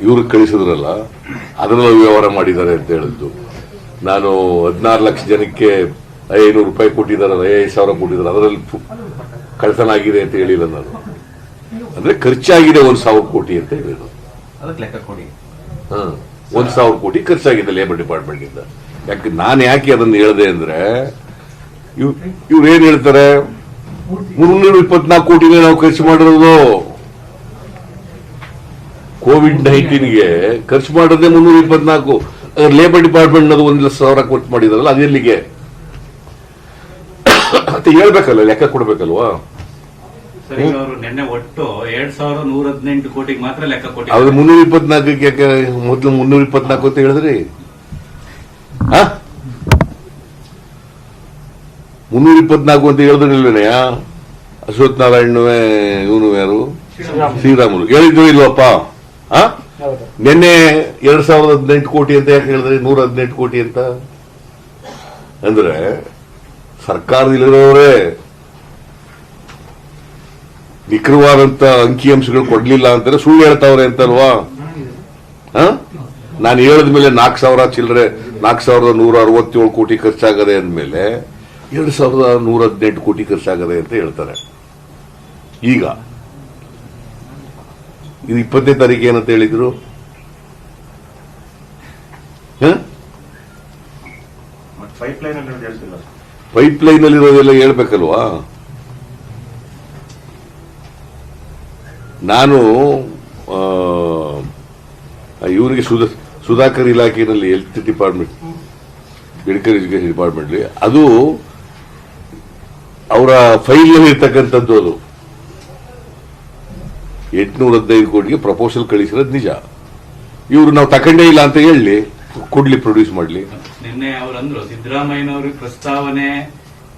ಇವ್ರಿಗೆ ಕಳಿಸಿದ್ರಲ್ಲ ಅದರಲ್ಲಿ ವ್ಯವಹಾರ ಮಾಡಿದ್ದಾರೆ ಅಂತ ಹೇಳಿದ್ದು. ನಾನು 16 ಲಕ್ಷ ಜನಕ್ಕೆ 500 ರೂಪಾಯಿ ಕೊಟ್ಟಿದ್ದಾರೆ, 5,000 ಕೊಟ್ಟಿದ್ದಾರೆ, ಅದರಲ್ಲಿ ಕಳ್ತನ ಆಗಿದೆ ಅಂತ ಹೇಳಿಲ್ಲ ನಾನು. ಅಂದ್ರೆ ಖರ್ಚಾಗಿದೆ 1,000 ಕೋಟಿ ಅಂತ ಹೇಳಿದ್ರು. ಅದಕ್ಕೆ ಲೆಕ್ಕ ಕೊಡಿ. 1,000 ಕೋಟಿ ಖರ್ಚಾಗಿದೆ ಲೇಬರ್ ಡಿಪಾರ್ಟ್ಮೆಂಟ್ ಇಂದ. ಯಾಕೆ ಅದನ್ನು ಹೇಳಿದೆ ಅಂದ್ರೆ ಇವ್ರು ಏನ್ ಹೇಳ್ತಾರೆ, 324 ಕೋಟಿನೇ ನಾವು ಖರ್ಚು ಮಾಡಿರೋದು. ಕೋವಿಡ್-19ಗೆ ಖರ್ಚು ಮಾಡೋದೇ 324. ಲೇಬರ್ ಡಿಪಾರ್ಟ್ಮೆಂಟ್ ಅದು 1,00,000 ಖರ್ಚು ಮಾಡಿದಾರಲ್ಲ, ಅದೆಲ್ಲಿಗೆ ಅಂತ ಹೇಳ್ಬೇಕಲ್ಲ, ಲೆಕ್ಕ ಕೊಡ್ಬೇಕಲ್ವಾ? ಸರಿ, ಅವರು ನಿನ್ನೆ ಒಟ್ಟು 2,118 ಕೋಟಿಗೆ ಮಾತ್ರ ಲೆಕ್ಕ ಕೊಟ್ಟಿದ್ದಾರೆ. ಅವ್ರು 324 ಯಾಕೆ ಮೊದಲು 324 ಅಂತ ಹೇಳಿದ್ರಿ? 324 ಅಂತ ಹೇಳಿದ್ರಿಲ್ವೇನೆಯ? ಅಶ್ವಥ್ ನಾರಾಯಣವೇ, ಇವನು ಯಾರು, ಶ್ರೀರಾಮುಲು ಹೇಳಿದ್ರು ಇಲ್ವಪ್ಪ? ನಿನ್ನೆ 2,018 ಕೋಟಿ ಅಂತ ಯಾಕೆ ಹೇಳಿದ್ರಿ? 118 ಕೋಟಿ ಅಂತ ಅಂದ್ರೆ ಸರ್ಕಾರದಲ್ಲಿರೋರೇ ನಿಖರವಾದಂತ ಅಂಕಿಅಂಶಗಳು ಕೊಡ್ಲಿಲ್ಲ ಅಂತಾರೆ, ಸುಳ್ಳು ಹೇಳ್ತಾವ್ರೆ ಅಂತಲ್ವಾ? ನಾನು ಹೇಳಿದ್ಮೇಲೆ 4,000 ಚಿಲ್ಲರೆ 4,167 ಕೋಟಿ ಖರ್ಚಾಗದೆ ಅಂದ್ಮೇಲೆ 2,118 ಕೋಟಿ ಖರ್ಚಾಗದೆ ಅಂತ ಹೇಳ್ತಾರೆ. ಈಗ ಇದು 20ನೇ ತಾರೀಕು ಏನಂತ ಹೇಳಿದ್ರು? ಪೈಪ್ಲೈನ್ ಅಲ್ಲಿ ಇರೋದೆಲ್ಲ ಹೇಳ್ಬೇಕಲ್ವಾ? ನಾನು ಇವರಿಗೆ ಸುಧಾಕರ್ ಇಲಾಖೆಯಲ್ಲಿ health department, medical education department, ಅದು ಅವರ ಫೈಲ್ ನಲ್ಲಿ ಇರ್ತಕ್ಕಂಥದ್ದು. ಅದು 815 ಕೋಟಿಗೆ ಪ್ರಪೋಸಲ್ ಕಳಿಸಿರೋದು ನಿಜ. ಇವರು ನಾವು ತಕೊಂಡೇ ಇಲ್ಲ ಅಂತ ಹೇಳಿ ಕೊಡ್ಲಿ, ಪ್ರೊಡ್ಯೂಸ್ ಮಾಡ್ಲಿ. ನಿನ್ನೆ ಅವರಂದ್ರು ಸಿದ್ದರಾಮಯ್ಯನವ್ರಿಗೆ ಪ್ರಸ್ತಾವನೆ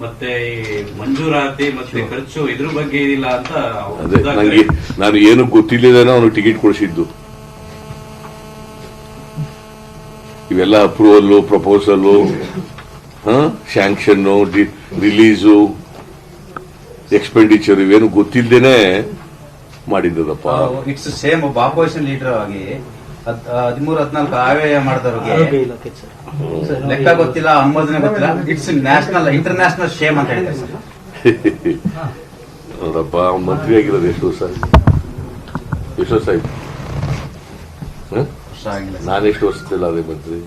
ಮತ್ತೆ ಈ ಮಂಜೂರಾತಿ ಮತ್ತೆ ಖರ್ಚು ಇದ್ರ ಬಗ್ಗೆ ಇದಿಲ್ಲ ಅಂತ. ಅದೇ ನಾನು ಏನು ಗೊತ್ತಿಲ್ಲದೇನೋ ಅವನು ಟಿಕೆಟ್ ಕೊಡಿಸಿದ್ದು. ಇವೆಲ್ಲ approval, proposal, sanction, release, expenditure ಇವೇನು ಗೊತ್ತಿಲ್ಲದೇನೆ ಮಾಡಿದ್ದದಪ್ಪ. ಇಟ್ಸ್ ಸೇಮ್ ಒಬ್ಬ ಆಪೋಸಿಷನ್ ಲೀಡರ್ ಆಗಿ 13-14 ಆವ್ಯಯ ಮಾಡಿದವ್ರಿಗೆ ಲೆಕ್ಕ ಗೊತ್ತಿಲ್ಲ, ಅನುಮೋದನೆ ಗೊತ್ತಿಲ್ಲ. ಇಟ್ಸ್ ನ್ಯಾಷನಲ್ ಇಂಟರ್ನ್ಯಾಷನಲ್ ಶೇಮ್ ಅಂತ ಹೇಳಿದ್ದಾರೆ ಸರ್. ನೋಡಪ್ಪ, ಅವ್ನು ಮಂತ್ರಿ ಆಗಿರೋದು ಎಷ್ಟು ವರ್ಷ ಆಯ್ತು? ನಾನೆಷ್ಟು ವರ್ಷದಿಲ್ಲ ಅದೇ ಮಂತ್ರಿ.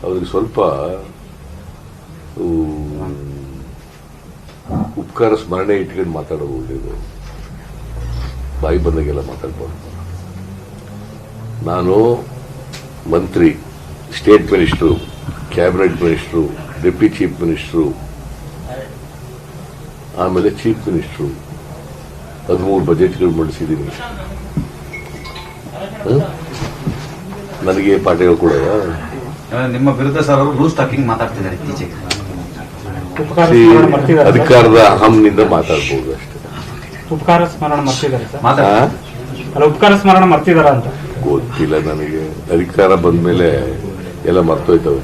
ಅವ್ರಿಗೆ ಸ್ವಲ್ಪ ಉಪಕಾರ ಸ್ಮರಣೆ ಇಟ್ಕೊಂಡು ಮಾತಾಡೋದು ಒಳ್ಳೇದು. ಬಾಯಿ ಬಂದಾಗೆಲ್ಲ ಮಾತಾಡ್ಬಾರ್ದು. ನಾನು ಮಂತ್ರಿ, state minister, cabinet minister, deputy chief minister, ಆಮೇಲೆ ಚೀಫ್ ಮಿನಿಸ್ಟ್ರು, 13 ಬಜೆಟ್ಗಳು ಮಂಡಿಸಿದ್ದೀನಿ. ನನಗೆ ಪಾಠ ಹೇಳ್ಕೊಡೋದ? ನಿಮ್ಮ ವಿರುದ್ಧ ಸರ್ ಅವರು ರೂಸ್ ಟಾಕಿಂಗ್ ಮಾತಾಡ್ತಿದ್ದಾರೆ ಇತ್ತೀಚೆಗೆ. ಅಧಿಕಾರದ ಅಹಂನಿಂದ ಮಾತಾಡ್ಬೋದು ಅಷ್ಟೇ. ಉಪಕಾರ ಸ್ಮರಣ ಮರ್ತಿದ್ದಾರೆ ಸರ್. ಮಾತಾಡ ಉಪಕಾರ ಸ್ಮರಣ ಮರ್ತಿದಾರ ಅಂತ ಗೊತ್ತಿಲ್ಲ ನನಗೆ. ಅಧಿಕಾರ ಬಂದ್ಮೇಲೆ ಎಲ್ಲ ಮರ್ತೋಯ್ತವೆ.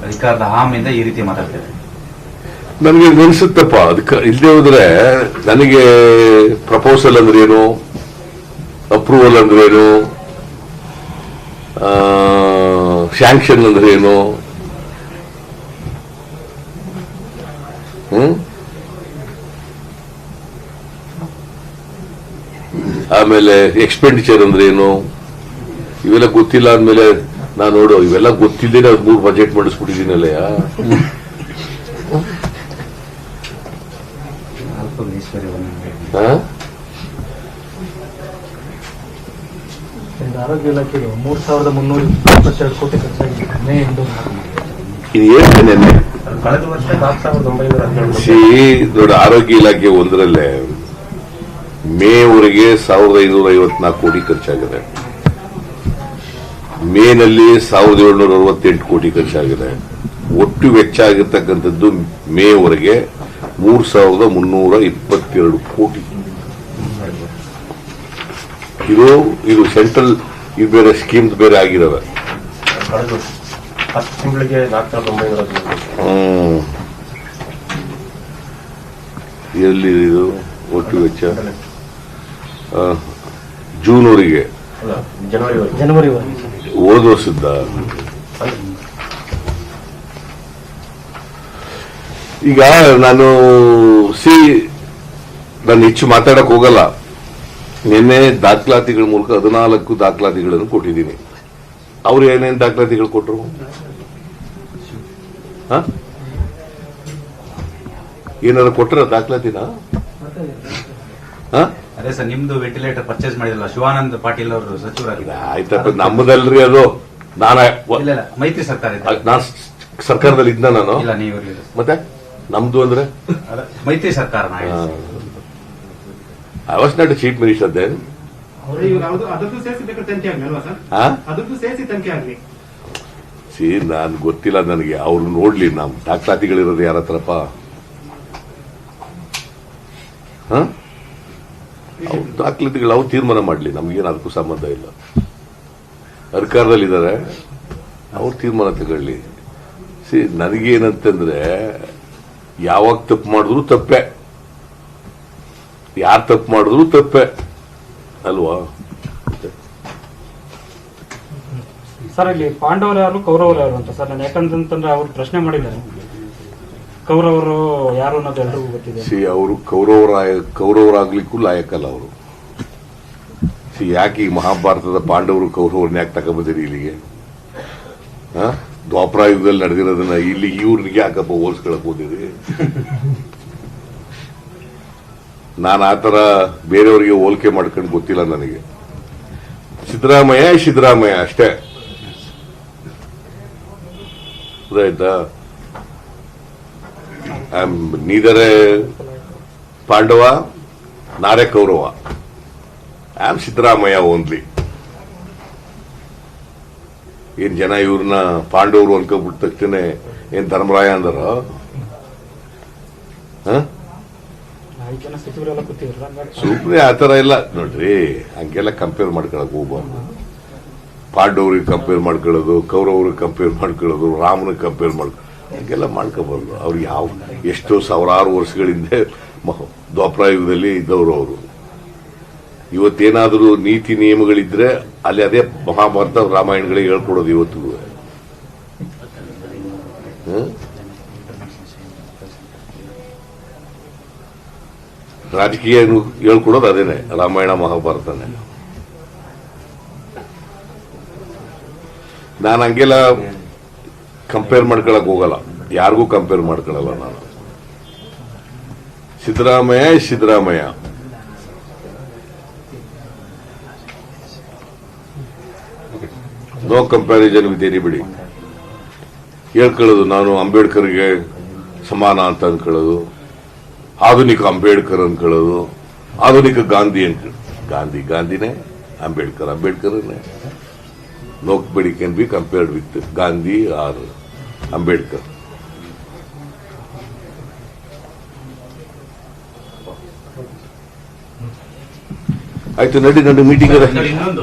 ಅಧಿಕಾರದ ಹಾಮಿಂದ ಈ ರೀತಿ ಮಾತಾಡ್ತಾರೆ. ನನಗೆ ಅನಿಸುತ್ತಪ್ಪ, ಅದಕ್ಕೆ ಇಲ್ಲದೆ ಹೋದ್ರೆ ನನಗೆ ಪ್ರಪೋಸಲ್ ಅಂದ್ರೇನು, ಅಪ್ರೂವಲ್ ಅಂದ್ರೇನು, ಸ್ಯಾಂಕ್ಷನ್ ಅಂದ್ರೇನು, ಆಮೇಲೆ ಎಕ್ಸ್ಪೆಂಡಿಚರ್ ಅಂದ್ರೇನು, ಇವೆಲ್ಲ ಗೊತ್ತಿಲ್ಲ ಅಂದ್ಮೇಲೆ ನಾನು ನೋಡು, ಇವೆಲ್ಲ ಗೊತ್ತಿಲ್ಲದೆ 3 ಬಜೆಟ್ ಮಾಡಿಸ್ಬಿಟ್ಟಿದ್ದೀನಲ್ಲಯ್ಯ. ಆರೋಗ್ಯ ಇಲಾಖೆಗೆ 3,322 ಕೋಟಿ ಖರ್ಚಾಗಿದೆ ಮೇ 8. ಇದು ಹೇಳ್ತೇನೆ. ಕಳೆದ ವರ್ಷ 4,917 ನೋಡಿ, ಆರೋಗ್ಯ ಇಲಾಖೆ ಒಂದರಲ್ಲೇ ಮೇವರೆಗೆ 1,554 ಕೋಟಿ ಖರ್ಚಾಗಿದೆ. ಮೇನಲ್ಲಿ 1,768 ಕೋಟಿ ಖರ್ಚಾಗಿದೆ. ಒಟ್ಟು ವೆಚ್ಚ ಆಗಿರ್ತಕ್ಕಂಥದ್ದು ಮೇವರೆಗೆ 3,322 ಕೋಟಿ. ಇದು ಸೆಂಟ್ರಲ್, ಇದು ಬೇರೆ ಸ್ಕೀಮ್ಸ್ ಬೇರೆ ಆಗಿದಾವೆ. 10 ತಿಂಗಳಿಗೆ 4,917 ಎಲ್ಲಿ ಇದು ಒಟ್ಟು ವೆಚ್ಚ ಜೂನ್ವರೆಗೆ ಹೋದ ವರ್ಷದ ಈಗ ನಾನು ಹೆಚ್ಚು ಮಾತಾಡಕ್ ಹೋಗಲ್ಲ. ನಿನ್ನೆ ದಾಖಲಾತಿಗಳ ಮೂಲಕ 14 ದಾಖಲಾತಿಗಳನ್ನು ಕೊಟ್ಟಿದ್ದೀನಿ. ಅವ್ರು ಏನೇನು ದಾಖಲಾತಿಗಳು ಕೊಟ್ಟರು? ಏನಾದ್ರು ಕೊಟ್ಟರ ದಾಖಲಾತಿನ? ಅದೇ ಸರ್, ನಿಮ್ದು ವೆಂಟಿಲೇಟರ್ ಪರ್ಚೇಸ್ ಮಾಡಿದಲ್ಲ ಶಿವಾನಂದ ಪಾಟೀಲ್ ಅವರು ಸಚಿವರಾಗಿದ್ದಾರೆ. ಆಯ್ತಪ್ಪ, ನಮ್ಮದಲ್ರಿ ಅದು. ಮೈತ್ರಿ ಸರ್ಕಾರ ನಾನು ಸರ್ಕಾರದಲ್ಲಿ ಇದ್ದ ನಾನು. ಇಲ್ಲ, ನೀವು ಮತ್ತೆ ನಮ್ದು ಅಂದ್ರೆ ಮೈತ್ರಿ ಸರ್ಕಾರ. I was not chief minister then. ನಾನು ಗೊತ್ತಿಲ್ಲ ನನಗೆ, ಅವ್ರು ನೋಡ್ಲಿ. ನಮ್ ದಾಖಲಾತಿಗಳಿರೋದು ಯಾರ ಹತ್ರಪ್ಪ? ದಾಖಲಾತಿಗಳು ಅವ್ರು ತೀರ್ಮಾನ ಮಾಡ್ಲಿ, ನಮ್ಗೇನು ಅದಕ್ಕೂ ಸಂಬಂಧ ಇಲ್ಲ. ಸರ್ಕಾರದಲ್ಲಿದ್ದಾರೆ, ಅವ್ರು ತೀರ್ಮಾನ ತಗೊಳ್ಳಿ. ನನಗೇನಂತಂದ್ರೆ, ಯಾವಾಗ ತಪ್ಪು ಮಾಡಿದ್ರು ತಪ್ಪೆ, ಯಾರು ತಪ್ಪು ಮಾಡಿದ್ರು ತಪ್ಪೆ ಅಲ್ವಾ? ಸರ್, ಇಲ್ಲಿ ಪಾಂಡವರು ಯಾರು ಕೌರವರು ಯಾರು ಅಂತ ಸರ್, ನಾನು ಯಾಕಂತಂದ್ರೆ ಅವ್ರು ಪ್ರಶ್ನೆ ಮಾಡಿದ್ದಾರೆ. ಕೌರವರು ಯಾರು ಅನ್ನೋದು ಎಲ್ರಿಗೂ ಗೊತ್ತಿದೆ. ಅವರು ಕೌರವರಾಗ್ಲಿಕ್ಕೂ ಲಾಯಕಲ್ಲ ಅವರು. ಯಾಕೆ ಈ ಮಹಾಭಾರತದ ಪಾಂಡವರು ಕೌರವರನ್ನ ಯಾಕೆ ತಗೊಂಬಂದಿರಿ ಇಲ್ಲಿಗೆ? ದ್ವಾಪರ ಯುಗದಲ್ಲಿ ನಡೆದಿರೋದನ್ನ ಇಲ್ಲಿ ಇವ್ರಿಗೆ ಯಾಕಪ್ಪ ಹೋಲಿಸ್ಕೊಳಕ್ ಹೋದಿರಿ? ನಾನು ಆತರ ಬೇರೆಯವರಿಗೆ ಹೋಲಿಕೆ ಮಾಡ್ಕೊಂಡು ಗೊತ್ತಿಲ್ಲ ನನಗೆ. ಸಿದ್ದರಾಮಯ್ಯ ಅಷ್ಟೇ, ಆಯ್ತಾ? ನೀದರೆ ಪಾಂಡವ, ನಾರೇ Kaurava. I am Siddaramaiah only. ಏನ್ ಜನ ಇವ್ರನ್ನ ಪಾಂಡವರು ಅನ್ಕೊಂಡ್ಬಿಟ್ಟ ತಕ್ಷಣ ಏನ್ ಧರ್ಮರಾಯ ಅಂದರ? ಸುಮ್ಮನೆ ಆತರ ಇಲ್ಲ ನೋಡ್ರಿ. ಹಂಗೆಲ್ಲ ಕಂಪೇರ್ ಮಾಡ್ಕೊಳಕ್ ಹೋಗ್ಬಾರ್ದು. ಪಾಂಡವ್ರಿಗೆ ಕಂಪೇರ್ ಮಾಡ್ಕೊಳ್ಳೋದು, ಕೌರವ್ರಿಗೆ ಕಂಪೇರ್ ಮಾಡ್ಕೊಳ್ಳೋದು, ರಾಮನಿಗೆ ಕಂಪೇರ್ ಹಂಗೆಲ್ಲ ಮಾಡ್ಕೋಬಾರ್ದು. ಅವ್ರು ಎಷ್ಟೋ ಸಾವಿರಾರು ವರ್ಷಗಳಿಂದ ದ್ವಾಪರ ಯುಗದಲ್ಲಿ ಇದ್ದವರು ಅವರು. ಇವತ್ತೇನಾದ್ರೂ ನೀತಿ ನಿಯಮಗಳಿದ್ರೆ ಅಲ್ಲಿ ಅದೇ ಮಹಾಭಾರತ ರಾಮಾಯಣಗಳಿಗೆ ಹೇಳ್ಕೊಡೋದು ಇವತ್ತಿಗೂ. ರಾಜಕೀಯ ಹೇಳ್ಕೊಡೋದು ಅದೇನೆ, ರಾಮಾಯಣ ಮಹಾಭಾರತನೇ. ನಾನು ಹಂಗೆಲ್ಲ ಕಂಪೇರ್ ಮಾಡ್ಕೊಳಕ್ ಹೋಗಲ್ಲ, ಯಾರಿಗೂ ಕಂಪೇರ್ ಮಾಡ್ಕೊಳಲ್ಲ ನಾನು. Siddaramaiah no comparison with anybody. ಹೇಳ್ಕೊಳ್ಳೋದು ನಾನು ಅಂಬೇಡ್ಕರ್ಗೆ ಸಮಾನ ಅಂತ ಅನ್ಕೊಳ್ಳೋದು, ಆಧುನಿಕ ಅಂಬೇಡ್ಕರ್ ಅನ್ಕೊಳ್ಳೋದು, ಆಧುನಿಕ Gandhi ಗಾಂಧಿನೇ, ಅಂಬೇಡ್ಕರ್ನೇ. Nobody can be compared with Gandhi or Ambedkar. ಆಯ್ತು, ನಡಿ ಮೀಟಿಂಗ್. ಇನ್ನೊಂದು,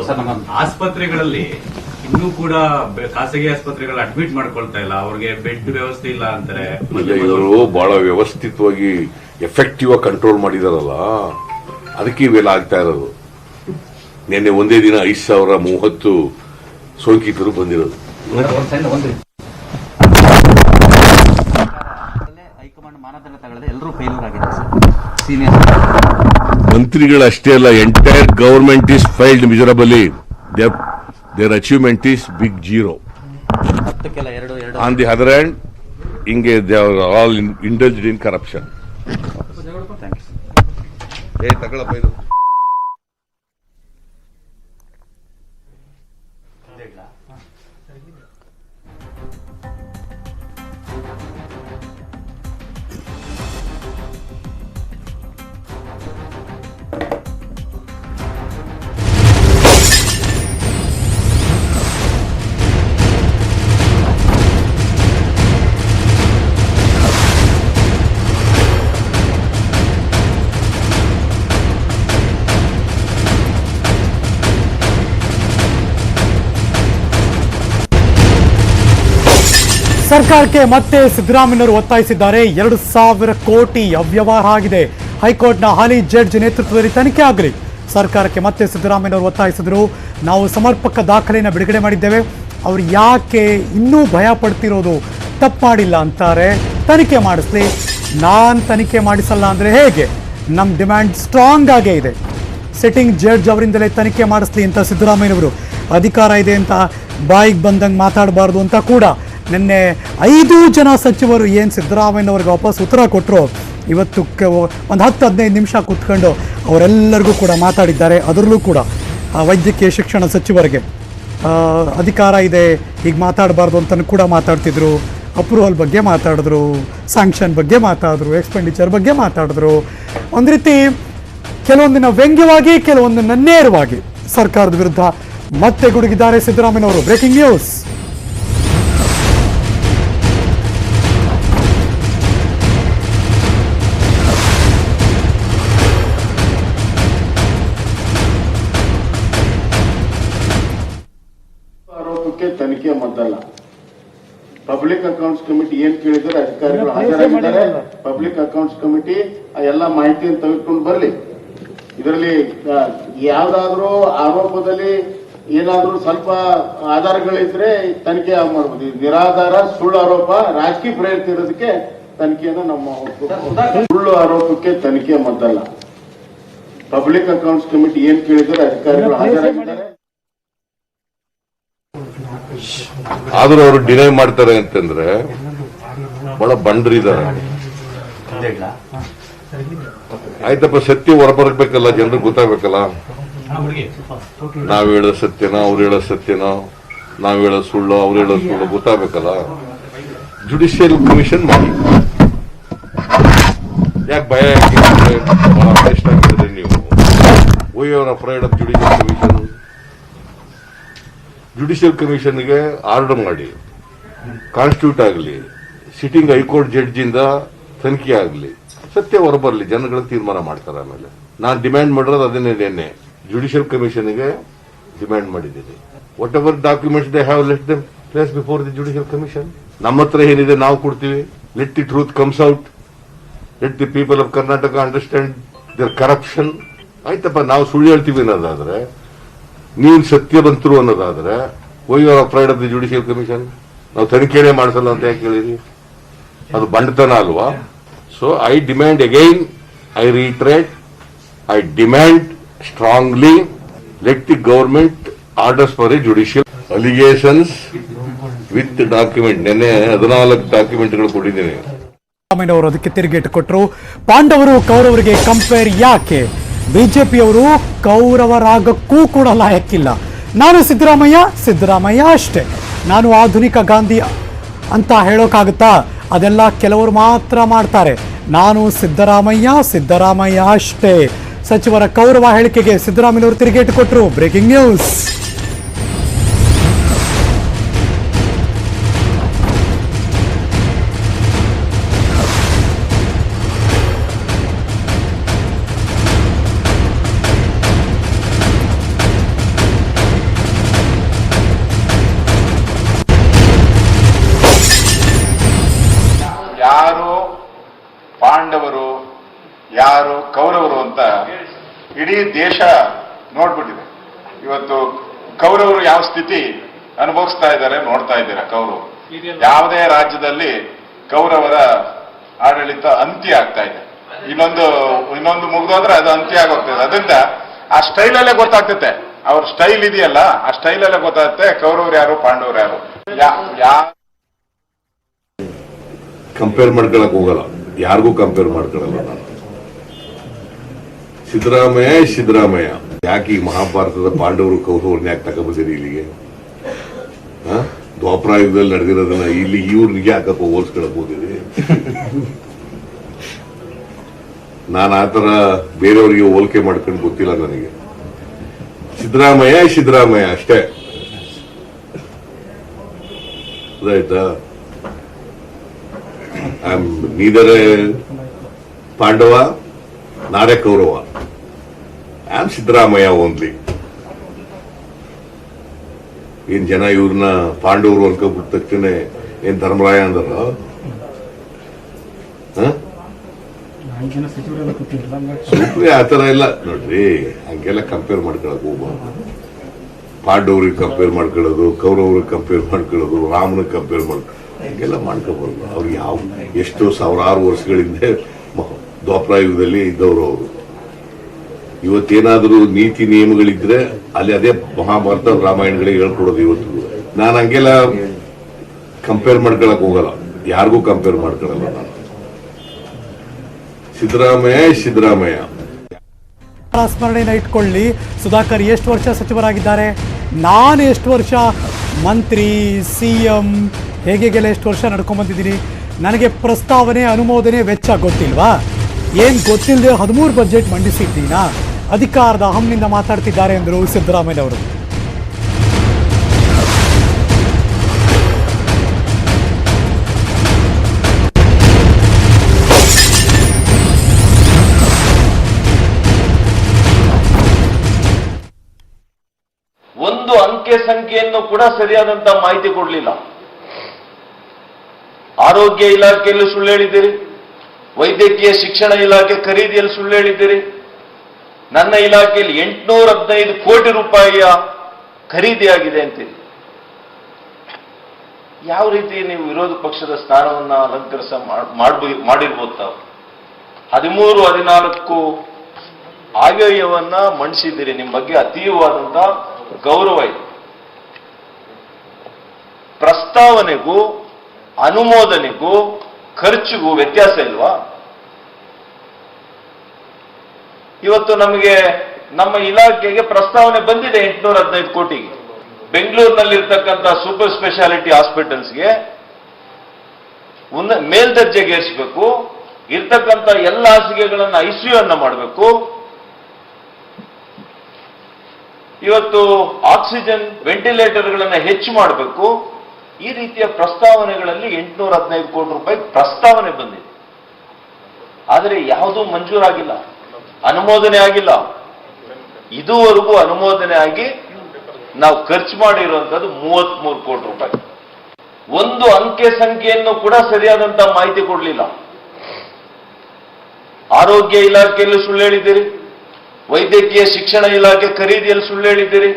ಆಸ್ಪತ್ರೆಗಳಲ್ಲಿ ಇನ್ನೂ ಕೂಡ ಖಾಸಗಿ ಆಸ್ಪತ್ರೆಗಳು ಅಡ್ಮಿಟ್ ಮಾಡ್ಕೊಳ್ತಾ ಇಲ್ಲ, ಅವ್ರಿಗೆ ಬೆಡ್ ವ್ಯವಸ್ಥೆ ಇಲ್ಲ ಅಂತಾರೆ. ಇವರು ಬಹಳ ವ್ಯವಸ್ಥಿತವಾಗಿ ಎಫೆಕ್ಟಿವ್ ಆಗಿ ಕಂಟ್ರೋಲ್ ಮಾಡಿದಾರಲ್ಲ, ಅದಕ್ಕೆ ಇವೆಲ್ಲ ಆಗ್ತಾ ಇರೋದು. ನಿನ್ನೆ ಒಂದೇ ದಿನ 5,030 ಸೋಂಕಿತರು ಬಂದಿರೋದು. ಹೈಕಮಾಂಡ್ ಮಾನದಂಡ ತಗೊಳ್ಳದೆ ಎಲ್ಲರೂ ಫೇಲ್ಯೂರ್ ಆಗಿದೆ ಸರ್. ಮಂತ್ರಿಗಳಷ್ಟೇ ಅಲ್ಲ, entire government is failed miserably. Their achievement is big zero. On the other hand, ಹಿಂಗೆ they are all indulged in corruption. ತಗೊಳಪ್ಪ ಇದು. ಸರ್ಕಾರಕ್ಕೆ ಮತ್ತೆ ಸಿದ್ದರಾಮಯ್ಯನವರು ಒತ್ತಾಯಿಸಿದ್ದಾರೆ. 2,000 ಕೋಟಿ ಅವ್ಯವಹಾರ ಆಗಿದೆ. ಹೈಕೋರ್ಟ್ನ ಹಾಲಿ ಜಡ್ಜ್ ನೇತೃತ್ವದಲ್ಲಿ ತನಿಖೆ ಆಗಲಿ. ಸರ್ಕಾರಕ್ಕೆ ಮತ್ತೆ ಸಿದ್ದರಾಮಯ್ಯನವರು ಒತ್ತಾಯಿಸಿದರು. ನಾವು ಸಮರ್ಪಕ ದಾಖಲೆಯನ್ನು ಬಿಡುಗಡೆ ಮಾಡಿದ್ದೇವೆ. ಅವರು ಯಾಕೆ ಇನ್ನೂ ಭಯ ಪಡ್ತಿರೋದು? ತಪ್ಪು ಮಾಡಿಲ್ಲ ಅಂತಾರೆ, ತನಿಖೆ ಮಾಡಿಸ್ಲಿ. ನಾನು ತನಿಖೆ ಮಾಡಿಸಲ್ಲ ಅಂದರೆ ಹೇಗೆ? ನಮ್ಮ ಡಿಮ್ಯಾಂಡ್ ಸ್ಟ್ರಾಂಗ್ ಆಗೇ ಇದೆ. ಸಿಟ್ಟಿಂಗ್ ಜಡ್ಜ್ ಅವರಿಂದಲೇ ತನಿಖೆ ಮಾಡಿಸ್ಲಿ ಅಂತ ಸಿದ್ದರಾಮಯ್ಯನವರು. ಅಧಿಕಾರ ಇದೆ ಅಂತ ಬಾಯಿಗೆ ಬಂದಂಗೆ ಮಾತಾಡಬಾರ್ದು ಅಂತ ಕೂಡ ನಿನ್ನೆ 5 ಜನ ಸಚಿವರು ಏನು ಸಿದ್ದರಾಮಯ್ಯನವ್ರಿಗೆ ವಾಪಸ್ ಉತ್ತರ ಕೊಟ್ಟರು, ಇವತ್ತು ಒಂದು 10-15 ನಿಮಿಷ ಕೂತ್ಕೊಂಡು ಅವರೆಲ್ಲರಿಗೂ ಕೂಡ ಮಾತಾಡಿದ್ದಾರೆ. ಅದರಲ್ಲೂ ಕೂಡ ವೈದ್ಯಕೀಯ ಶಿಕ್ಷಣ ಸಚಿವರಿಗೆ ಅಧಿಕಾರ ಇದೆ, ಈಗ ಮಾತಾಡಬಾರ್ದು ಅಂತಲೂ ಕೂಡ ಮಾತಾಡ್ತಿದ್ರು. ಅಪ್ರೂವಲ್ ಬಗ್ಗೆ ಮಾತಾಡಿದ್ರು, ಸ್ಯಾಂಕ್ಷನ್ ಬಗ್ಗೆ ಮಾತಾಡಿದ್ರು, ಎಕ್ಸ್ಪೆಂಡಿಚರ್ ಬಗ್ಗೆ ಮಾತಾಡಿದ್ರು. ಒಂದು ರೀತಿ ಕೆಲವೊಂದಿನ ವ್ಯಂಗ್ಯವಾಗಿ, ಕೆಲವೊಂದನ್ನು ನೇರವಾಗಿ ಸರ್ಕಾರದ ವಿರುದ್ಧ ಮತ್ತೆ ಗುಡುಗಿದ್ದಾರೆ ಸಿದ್ದರಾಮಯ್ಯನವರು. Breaking news. ಆರೋಪಕ್ಕೆ ತನಿಖೆ ಮೊದಲ ಪಬ್ಲಿಕ್ ಅಕೌಂಟ್ಸ್ ಕಮಿಟಿ ಏನ್ ಕೇಳಿದರೆ ಅಧಿಕಾರಿಗಳು ಹಾಜರಾಗಿದ್ದಾರೆ. ಪಬ್ಲಿಕ್ ಅಕೌಂಟ್ಸ್ ಕಮಿಟಿ ಎಲ್ಲ ಮಾಹಿತಿಯನ್ನು ತೆಗೆದುಕೊಂಡು ಬರಲಿ. ಇದರಲ್ಲಿ ಯಾವ್ದಾದ್ರೂ ಆರೋಪದಲ್ಲಿ ಏನಾದ್ರೂ ಸ್ವಲ್ಪ ಆಧಾರಗಳಿದ್ರೆ ತನಿಖೆ ಮಾಡಬಹುದು. ನಿರಾಧಾರ ಸುಳ್ಳು ಆರೋಪ ರಾಜಕೀಯ ಪ್ರೇರಿತ ಇರೋದಕ್ಕೆ ತನಿಖೆಯನ್ನು ನಮ್ಮ ಸುಳ್ಳು ಆರೋಪಕ್ಕೆ ತನಿಖೆ ಮೊದಲ ಪಬ್ಲಿಕ್ ಅಕೌಂಟ್ಸ್ ಕಮಿಟಿ ಏನ್ ಕೇಳಿದರೆ ಅಧಿಕಾರಿಗಳು ಹಾಜರಾಗಿದ್ದಾರೆ. ಆದ್ರೂ ಅವರು ಡಿನೈ ಮಾಡ್ತಾರೆ ಅಂತಂದ್ರೆ ಬಹಳ ಬಂಡ್ರಿದ್ದಾರೆ. ಆಯ್ತಪ್ಪ, ಸತ್ಯ ಹೊರಬರ್ಬೇಕಲ್ಲ, ಜನರಿಗೆ ಗೊತ್ತಾಗಬೇಕಲ್ಲ. ನಾವ್ ಹೇಳೋ ಸತ್ಯನೋ ಅವ್ರು ಹೇಳೋ ಸತ್ಯನೋ, ನಾವ್ ಹೇಳೋ ಸುಳ್ಳು ಅವ್ರು ಹೇಳೋ ಸುಳ್ಳು ಗೊತ್ತಾಗಬೇಕಲ್ಲ. ಜುಡಿಷಿಯಲ್ ಕಮಿಷನ್ ಮಾಡಿ. ಯಾಕೆ ಭಯ ಹಾಕಿದ್ರೆ ಬಹಳ ಬೆಸ್ಟ್ ಆಗಿದ್ರೆ ನೀವು why are afraid of judicial commission? Judicial ಕಮಿಷನ್ಗೆ ಆರ್ಡರ್ ಮಾಡಿ, ಕಾನ್ಸ್ಟಿಟ್ಯೂಟ್ ಆಗಲಿ, ಸಿಟ್ಟಿಂಗ್ ಹೈಕೋರ್ಟ್ ಜಡ್ಜ್ ಇಂದ ತನಿಖೆ ಆಗಲಿ, ಸತ್ಯ ಹೊರಬರಲಿ, ಜನಗಳು ತೀರ್ಮಾನ ಮಾಡ್ತಾರೆ. ಆಮೇಲೆ ನಾನು ಡಿಮ್ಯಾಂಡ್ ಮಾಡಿರೋದು ಅದನ್ನೇ. ನಿನ್ನೆ ಜುಡಿಷಿಯಲ್ ಕಮಿಷನ್ಗೆ ಡಿಮ್ಯಾಂಡ್ ಮಾಡಿದ್ದೀನಿ. Whatever documents they have let them place before the judicial commission. ನಮ್ಮ ಹತ್ರ ಏನಿದೆ ನಾವು ಕೊಡ್ತೀವಿ. Let the truth comes out. Let the people of Karnataka understand their corruption. ಆಯ್ತಪ್ಪ, ನಾವು ಸುಳ್ಳು ಹೇಳ್ತೀವಿ ಅನ್ನೋದಾದ್ರೆ, ನೀನ್ ಸತ್ಯವಂತರು ಅನ್ನೋದಾದ್ರೆ, why are afraid of the judicial commission? ನಾವು ತನಿಖೆನೇ ಮಾಡಿಸಲ್ಲ ಅಂತ ಯಾಕೆ ಹೇಳಿರಿ? ಅದು ಬಂಡತನ ಅಲ್ವಾ? So I demand again, I reiterate, I demand strongly, let the government orders for A judicial allegations with document. ನಿನ್ನೆ 14 ಡಾಕ್ಯುಮೆಂಟ್ಗಳು ಕೊಟ್ಟಿದ್ದೀನಿ. ಸಿದ್ದರಾಮಯ್ಯನವರು ಅದಕ್ಕೆ ತಿರುಗೇಟು ಕೊಟ್ಟರು. ಪಾಂಡವರು ಕೌರವರಿಗೆ ಕಂಪೇರ್ ಯಾಕೆ? ಬಿಜೆಪಿಯವರು ಕೌರವರಾಗಕ್ಕೂ ಕೂಡ ಲಾಯಕ್ಕಿಲ್ಲ. ನಾನು ಸಿದ್ದರಾಮಯ್ಯ ಅಷ್ಟೇ. ನಾನು ಆಧುನಿಕ ಗಾಂಧಿ ಅಂತ ಹೇಳೋಕ್ಕಾಗುತ್ತಾ? ಅದೆಲ್ಲ ಕೆಲವರು ಮಾತ್ರ ಮಾಡ್ತಾರೆ. ನಾನು ಸಿದ್ದರಾಮಯ್ಯ ಅಷ್ಟೇ. ಸಚಿವರ ಕೌರವ ಹೇಳಿಕೆಗೆ ಸಿದ್ದರಾಮಯ್ಯನವರು ತಿರುಗೇಟು ಕೊಟ್ಟರು. Breaking news. ಯಾರು ಪಾಂಡವರು ಯಾರು ಕೌರವರು ಅಂತ ಇಡೀ ದೇಶ ನೋಡ್ಬಿಟ್ಟಿದೆ. ಇವತ್ತು ಕೌರವರು ಯಾವ ಸ್ಥಿತಿ ಅನುಭವಿಸ್ತಾ ಇದ್ದಾರೆ ನೋಡ್ತಾ ಇದ್ದೀರಾ. ಕೌರವರು ಯಾವುದೇ ರಾಜ್ಯದಲ್ಲಿ ಕೌರವರ ಆಡಳಿತ ಅಂತ್ಯ ಆಗ್ತಾ ಇದೆ. ಇನ್ನೊಂದು ಮುಗಿದೋದ್ರೆ ಅದು ಅಂತ್ಯ ಆಗೋಗ್ತದೆ. ಅದರಿಂದ ಆ ಸ್ಟೈಲಲ್ಲೇ ಗೊತ್ತಾಗ್ತದೆ. ಅವ್ರ ಸ್ಟೈಲ್ ಇದೆಯಲ್ಲ, ಆ ಸ್ಟೈಲಲ್ಲೇ ಗೊತ್ತಾಗುತ್ತೆ ಕೌರವರು ಯಾರು ಪಾಂಡವರು ಯಾರು. ಕಂಪೇರ್ ಮಾಡ್ಕೊಳಕ್ ಹೋಗಲ್ಲ, ಯಾರಿಗೂ ಕಂಪೇರ್ ಮಾಡ್ಕೊಳಲ್ಲ ನಾನು. ಸಿದ್ದರಾಮಯ್ಯ ಯಾಕೆ ಈ ಮಹಾಭಾರತದ ಪಾಂಡವರು ಕೌರವರನ್ನ ಯಾಕೆ ತಗೊಂಡ್ಬಂದಿರಿ ಇಲ್ಲಿಗೆ? ದ್ವಾಪರ ಯುಗದಲ್ಲಿ ನಡೆದಿರೋದನ್ನ ಇಲ್ಲಿ ಇವ್ರಿಗೆ ಯಾಕಪ್ಪ ಹೋಲ್ಸ್ಕೊಳಕ್ ಹೋಗಿರಿ? ನಾನು ಆತರ ಬೇರೆಯವರಿಗೆ ಹೋಲಿಕೆ ಮಾಡ್ಕೊಂಡು ಗೊತ್ತಿಲ್ಲ ನನಗೆ. ಸಿದ್ದರಾಮಯ್ಯ ಅಷ್ಟೇ. ಆಯ್ತಾ? ಐ ಆಮ್ ನೀದರ್ ಪಾಂಡವ ನಾರೇ Kaurava. I am Siddaramaiah only. ಏನ್ ಜನ ಇವ್ರನ್ನ ಪಾಂಡವರು ಅನ್ಕೊಂಡ್ಬಿಟ್ಟ ತಕ್ಷಣ ಏನ್ ಧರ್ಮರಾಯ ಅಂದ್ರ? ಸುಮ್ಮನೆ ಆ ಥರ ಎಲ್ಲ ನೋಡ್ರಿ, ಹಂಗೆಲ್ಲ ಕಂಪೇರ್ ಮಾಡ್ಕೊಳಕ್ ಹೋಗ್ಬಾರ್ದು. ಪಾಂಡವ್ರಿಗೆ ಕಂಪೇರ್ ಮಾಡ್ಕೊಳ್ಳೋದು, ಕೌರವ್ರಿಗೆ ಕಂಪೇರ್ ಮಾಡ್ಕೊಳ್ಳೋದು, ರಾಮನ ಕಂಪೇರ್ ಹಂಗೆಲ್ಲ ಮಾಡ್ಕೋಬಾರ್ದು. ಅವ್ರು ಎಷ್ಟೋ ಸಾವಿರಾರು ವರ್ಷಗಳಿಂದ ದ್ವಾಪರ ಯುಗದಲ್ಲಿ ಇದ್ದವರು ಅವರು. ಇವತ್ತೇನಾದ್ರೂ ನೀತಿ ನಿಯಮಗಳಿದ್ರೆ ಅಲ್ಲಿ ಅದೇ ಮಹಾಭಾರತ ರಾಮಾಯಣಗಳಿಗೆ ಹೇಳ್ಕೊಡೋದು. ಇವತ್ತು ನಾನು ಹಂಗೆಲ್ಲ ಕಂಪೇರ್ ಮಾಡ್ಕೊಳಕ್ ಹೋಗಲ್ಲ, ಯಾರಿಗೂ ಕಂಪೇರ್ ಮಾಡ್ಕೊಳಲ್ಲ ನಾನು. ಸಿದ್ದರಾಮಯ್ಯ ಸ್ಮರಣೆನ ಇಟ್ಕೊಳ್ಳಿ. ಸುಧಾಕರ್ ಎಷ್ಟು ವರ್ಷ ಸಚಿವರಾಗಿದ್ದಾರೆ, ನಾನು ಎಷ್ಟು ವರ್ಷ ಮಂತ್ರಿ, CM ಹೇಗೆಲ್ಲ ಎಷ್ಟು ವರ್ಷ ನಡ್ಕೊಂಡ್ಬಂದಿದ್ದೀನಿ. ನನಗೆ ಪ್ರಸ್ತಾವನೆ, ಅನುಮೋದನೆ, ವೆಚ್ಚ ಗೊತ್ತಿಲ್ವಾ? ಏನು ಗೊತ್ತಿಲ್ಲದೆ 13 ಬಜೆಟ್ ಮಂಡಿಸಿದ್ದೀನಾ? ಅಧಿಕಾರದ ಅಹಂನಿಂದ ಮಾತಾಡ್ತಿದ್ದಾರೆ ಎಂದರು ಸಿದ್ದರಾಮಯ್ಯನವರು. ಒಂದು ಅಂಕೆ ಸಂಖ್ಯೆಯನ್ನು ಕೂಡ ಸರಿಯಾದಂತ ಮಾಹಿತಿ ಕೊಡಲಿಲ್ಲ. ಆರೋಗ್ಯ ಇಲಾಖೆಯಲ್ಲಿ ಸುಳ್ಳು ಹೇಳಿದ್ದೀರಿ, ವೈದ್ಯಕೀಯ ಶಿಕ್ಷಣ ಇಲಾಖೆ ಖರೀದಿಯಲ್ಲಿ ಸುಳ್ಳು ಹೇಳಿದ್ದೀರಿ, ನನ್ನ ಇಲಾಖೆಯಲ್ಲಿ 815 ಕೋಟಿ ರೂಪಾಯಿಯ ಖರೀದಿಯಾಗಿದೆ ಅಂತೀರಿ. ಯಾವ ರೀತಿ ನೀವು ವಿರೋಧ ಪಕ್ಷದ ಸ್ಥಾನವನ್ನ ಮಾಡಿರ್ಬೋದು ತಾವು? 13-14 ಆಯವ್ಯವನ್ನ ಮಂಡಿಸಿದ್ದೀರಿ. ನಿಮ್ಮ ಬಗ್ಗೆ ಅತೀವವಾದಂತ ಗೌರವ ಇದೆ. ಪ್ರಸ್ತಾವನೆಗೂ ಅನುಮೋದನೆಗೂ ಖರ್ಚಿಗೂ ವ್ಯತ್ಯಾಸ ಇಲ್ವಾ? ಇವತ್ತು ನಮಗೆ ನಮ್ಮ ಇಲಾಖೆಗೆ ಪ್ರಸ್ತಾವನೆ ಬಂದಿದೆ 815 ಕೋಟಿಗೆ. ಬೆಂಗಳೂರಿನಲ್ಲಿರ್ತಕ್ಕಂಥ ಸೂಪರ್ ಸ್ಪೆಷಾಲಿಟಿ ಹಾಸ್ಪಿಟಲ್ಸ್ಗೆ ಮೇಲ್ದರ್ಜೆಗೇರಿಸಬೇಕು, ಇರ್ತಕ್ಕಂಥ ಎಲ್ಲ ಹಾಸಿಗೆಗಳನ್ನು ICU ಅನ್ನ ಮಾಡಬೇಕು, ಇವತ್ತು ಆಕ್ಸಿಜನ್ ವೆಂಟಿಲೇಟರ್ಗಳನ್ನು ಹೆಚ್ಚು ಮಾಡಬೇಕು. ಈ ರೀತಿಯ ಪ್ರಸ್ತಾವನೆಗಳಲ್ಲಿ 815 ಕೋಟಿ ರೂಪಾಯಿ ಪ್ರಸ್ತಾವನೆ ಬಂದಿದೆ. ಆದರೆ ಯಾವುದೂ ಮಂಜೂರಾಗಿಲ್ಲ, ಅನುಮೋದನೆ ಆಗಿಲ್ಲ. ಇದುವರೆಗೂ ಅನುಮೋದನೆ ಆಗಿ ನಾವು ಖರ್ಚು ಮಾಡಿರುವಂತದ್ದು 33 ಕೋಟಿ ರೂಪಾಯಿ. ಒಂದು ಅಂಕೆ ಸಂಖ್ಯೆಯನ್ನು ಕೂಡ ಸರಿಯಾದಂತ ಮಾಹಿತಿ ಕೊಡಲಿಲ್ಲ. ಆರೋಗ್ಯ ಇಲಾಖೆಯಲ್ಲಿ ಸುಳ್ಳು ಹೇಳಿದ್ದೀರಿ, ವೈದ್ಯಕೀಯ ಶಿಕ್ಷಣ ಇಲಾಖೆ ಖರೀದಿಯಲ್ಲಿ ಸುಳ್ಳು ಹೇಳಿದ್ದೀರಿ,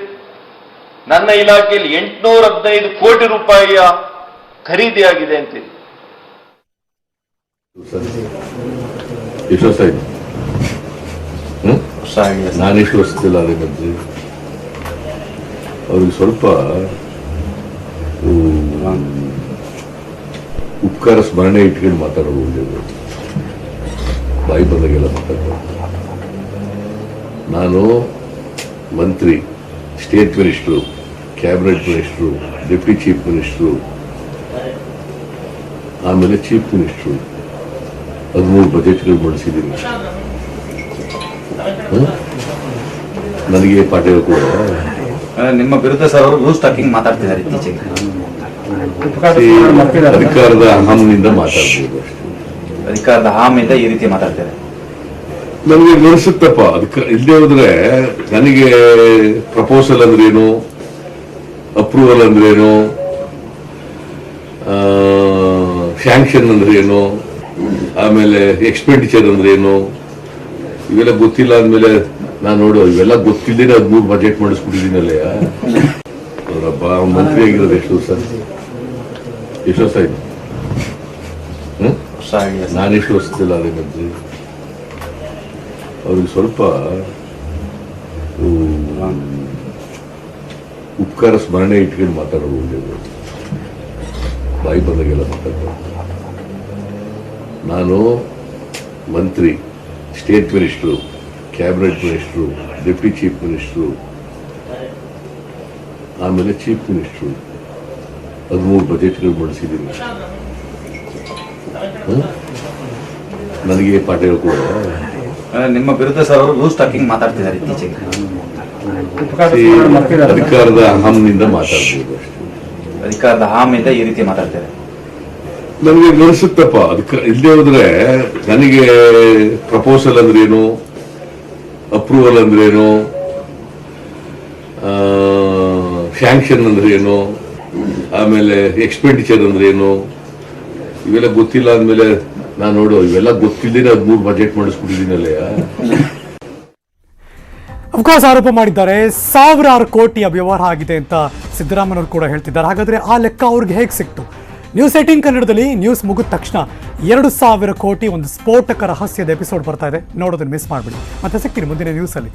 ನನ್ನ ಇಲಾಖೆಯಲ್ಲಿ 815 ಕೋಟಿ ರೂಪಾಯಿಯ ಖರೀದಿಯಾಗಿದೆ ಅಂತೀರಿ. ಎಷ್ಟು ವರ್ಷ ಆಯ್ತು? ನಾನೆಷ್ಟು ವರ್ಷದಿಲ್ಲ ಅದೇ ಮಂತ್ರಿ. ಅವ್ರಿಗೆ ಸ್ವಲ್ಪ ಉಪಕಾರ ಸ್ಮರಣೆ ಇಟ್ಕೊಂಡು ಮಾತಾಡೋದು ಒಳ್ಳೆಯದು. ಬಾಯಿ ಬಂದಾಗೆಲ್ಲ ಮಾತಾಡೋದು. ನಾನು ಮಂತ್ರಿ, state minister, cabinet minister, deputy chief minister, ಆಮೇಲೆ ಚೀಫ್ ಮಿನಿಸ್ಟ್ರು 13 ಬಜೆಟ್ಗಳು ಮಂಡಿಸಿದ್ದೀನಿ. ನನಗೆ ಪಾಠ ಕೂಡ ನಿಮ್ಮ ವಿರುದ್ಧ ಸರ್ ಅವರು ರೂಲ್ ಸ್ಟಾಕಿಂಗ್ ಮಾತಾಡ್ತಿದ್ದಾರೆ ಇತ್ತೀಚೆಗೆ. ಅಧಿಕಾರದ ಅಹಂನಿಂದ ಮಾತಾಡ್ಬೋದು. ಅಧಿಕಾರದ ಅಹಮಿಂದ ಈ ರೀತಿ ಮಾತಾಡ್ತಾರೆ. ನನಗೆ ನಡೆಸುತ್ತಪ್ಪ. ಅದಕ್ಕೆ ಇಲ್ಲದೆ ಹೋದ್ರೆ ನನಗೆ ಪ್ರಪೋಸಲ್ ಅಂದ್ರೇನು, ಅಪ್ರೂವಲ್ ಅಂದ್ರೇನು, ಸ್ಯಾಂಕ್ಷನ್ ಅಂದ್ರೇನು, ಆಮೇಲೆ ಎಕ್ಸ್ಪೆಂಡಿಚರ್ ಅಂದ್ರೇನು, ಇವೆಲ್ಲ ಗೊತ್ತಿಲ್ಲ ಅಂದ್ಮೇಲೆ ನಾನು ನೋಡು ಇವೆಲ್ಲ ಗೊತ್ತಿಲ್ಲದೆ 13 ಬಜೆಟ್ ಮಾಡಿಸ್ಬಿಟ್ಟಿದ್ದೀನಲ್ಲ. ಅವರಬ್ಬ ಮಂತ್ರಿ ಆಗಿರೋದು ಎಷ್ಟು ವರ್ಷ ಆಯ್ತು? ನಾನೆಷ್ಟು ವರ್ಷದಿಲ್ಲ ಅದೇ ಮಂತ್ರಿ. ಅವ್ರಿಗೆ ಸ್ವಲ್ಪ ಉಪಕಾರ ಸ್ಮರಣೆ ಇಟ್ಕೊಂಡು ಮಾತಾಡೋದು ಒಳ್ಳೆಯದು. ಬಾಯಿ ಬಂದಾಗೆಲ್ಲ ಮಾತಾಡೋದು. ನಾನು ಮಂತ್ರಿ, state minister, cabinet minister, deputy chief minister, ಆಮೇಲೆ ಚೀಫ್ ಮಿನಿಸ್ಟ್ರು 13 ಬಜೆಟ್ಗಳು ಮಂಡಿಸಿದ್ದೀನಿ. ನನಗೆ ಪಾಠ ಹೇಳ್ಕೊಡ. ನಿಮ್ಮ ವಿರುದ್ಧ ಸರ್ ಅವರು ರೂಲ್ ಸ್ಟಾಕಿಂಗ್ ಮಾತಾಡ್ತಿದ್ದಾರೆ ಇತ್ತೀಚೆಗೆ. ಅಧಿಕಾರದ ಅಹಂನಿಂದ ಮಾತಾಡ್ಬೋದು. ಅಧಿಕಾರದ ಅಹಮಿಂದ ಈ ರೀತಿ ಮಾತಾಡ್ತಾರೆ. ನನಗೆ ನಡೆಸುತ್ತಪ್ಪ. ಅದಕ್ಕೆ ಇಲ್ಲದೆ ಹೋದ್ರೆ ನನಗೆ ಪ್ರಪೋಸಲ್ ಅಂದ್ರೇನು, ಅಪ್ರೂವಲ್ ಅಂದ್ರೇನು, ಸ್ಯಾಂಕ್ಷನ್ ಅಂದ್ರೇನು, ಆಮೇಲೆ ಎಕ್ಸ್ಪೆಂಡಿಚರ್ ಅಂದ್ರೇನು, ಇವೆಲ್ಲ ಗೊತ್ತಿಲ್ಲ ಅಂದ್ಮೇಲೆ ನಾನು ನೋಡು ಇವೆಲ್ಲ ಗೊತ್ತಿಲ್ಲದೆ 3 ಬಜೆಟ್ ಮಾಡಿಸ್ಬಿಟ್ಟಿದ್ದೀನಲ್ಲ. ಅಫ್ಕೋರ್ಸ್ ಆರೋಪ ಮಾಡಿದ್ದಾರೆ, ಸಾವಿರಾರು ಕೋಟಿಯ ವ್ಯವಹಾರ ಆಗಿದೆ ಅಂತ ಸಿದ್ದರಾಮಯ್ಯವರು ಕೂಡ ಹೇಳ್ತಿದ್ದಾರೆ. ಹಾಗಾದ್ರೆ ಆ ಲೆಕ್ಕ ಅವ್ರಿಗೆ ಹೇಗೆ ಸಿಕ್ತು? ನ್ಯೂಸ್ 18 ಕನ್ನಡದಲ್ಲಿ ನ್ಯೂಸ್ ಮುಗಿದ ತಕ್ಷಣ 2,000 ಕೋಟಿ ಒಂದು ಸ್ಫೋಟಕ ರಹಸ್ಯದ ಎಪಿಸೋಡ್ ಬರ್ತಾ ಇದೆ. ನೋಡೋದನ್ನ ಮಿಸ್ ಮಾಡ್ಬಿಡಿ. ಮತ್ತೆ ಸಿಗ್ತೀನಿ ಮುಂದಿನ ನ್ಯೂಸಲ್ಲಿ.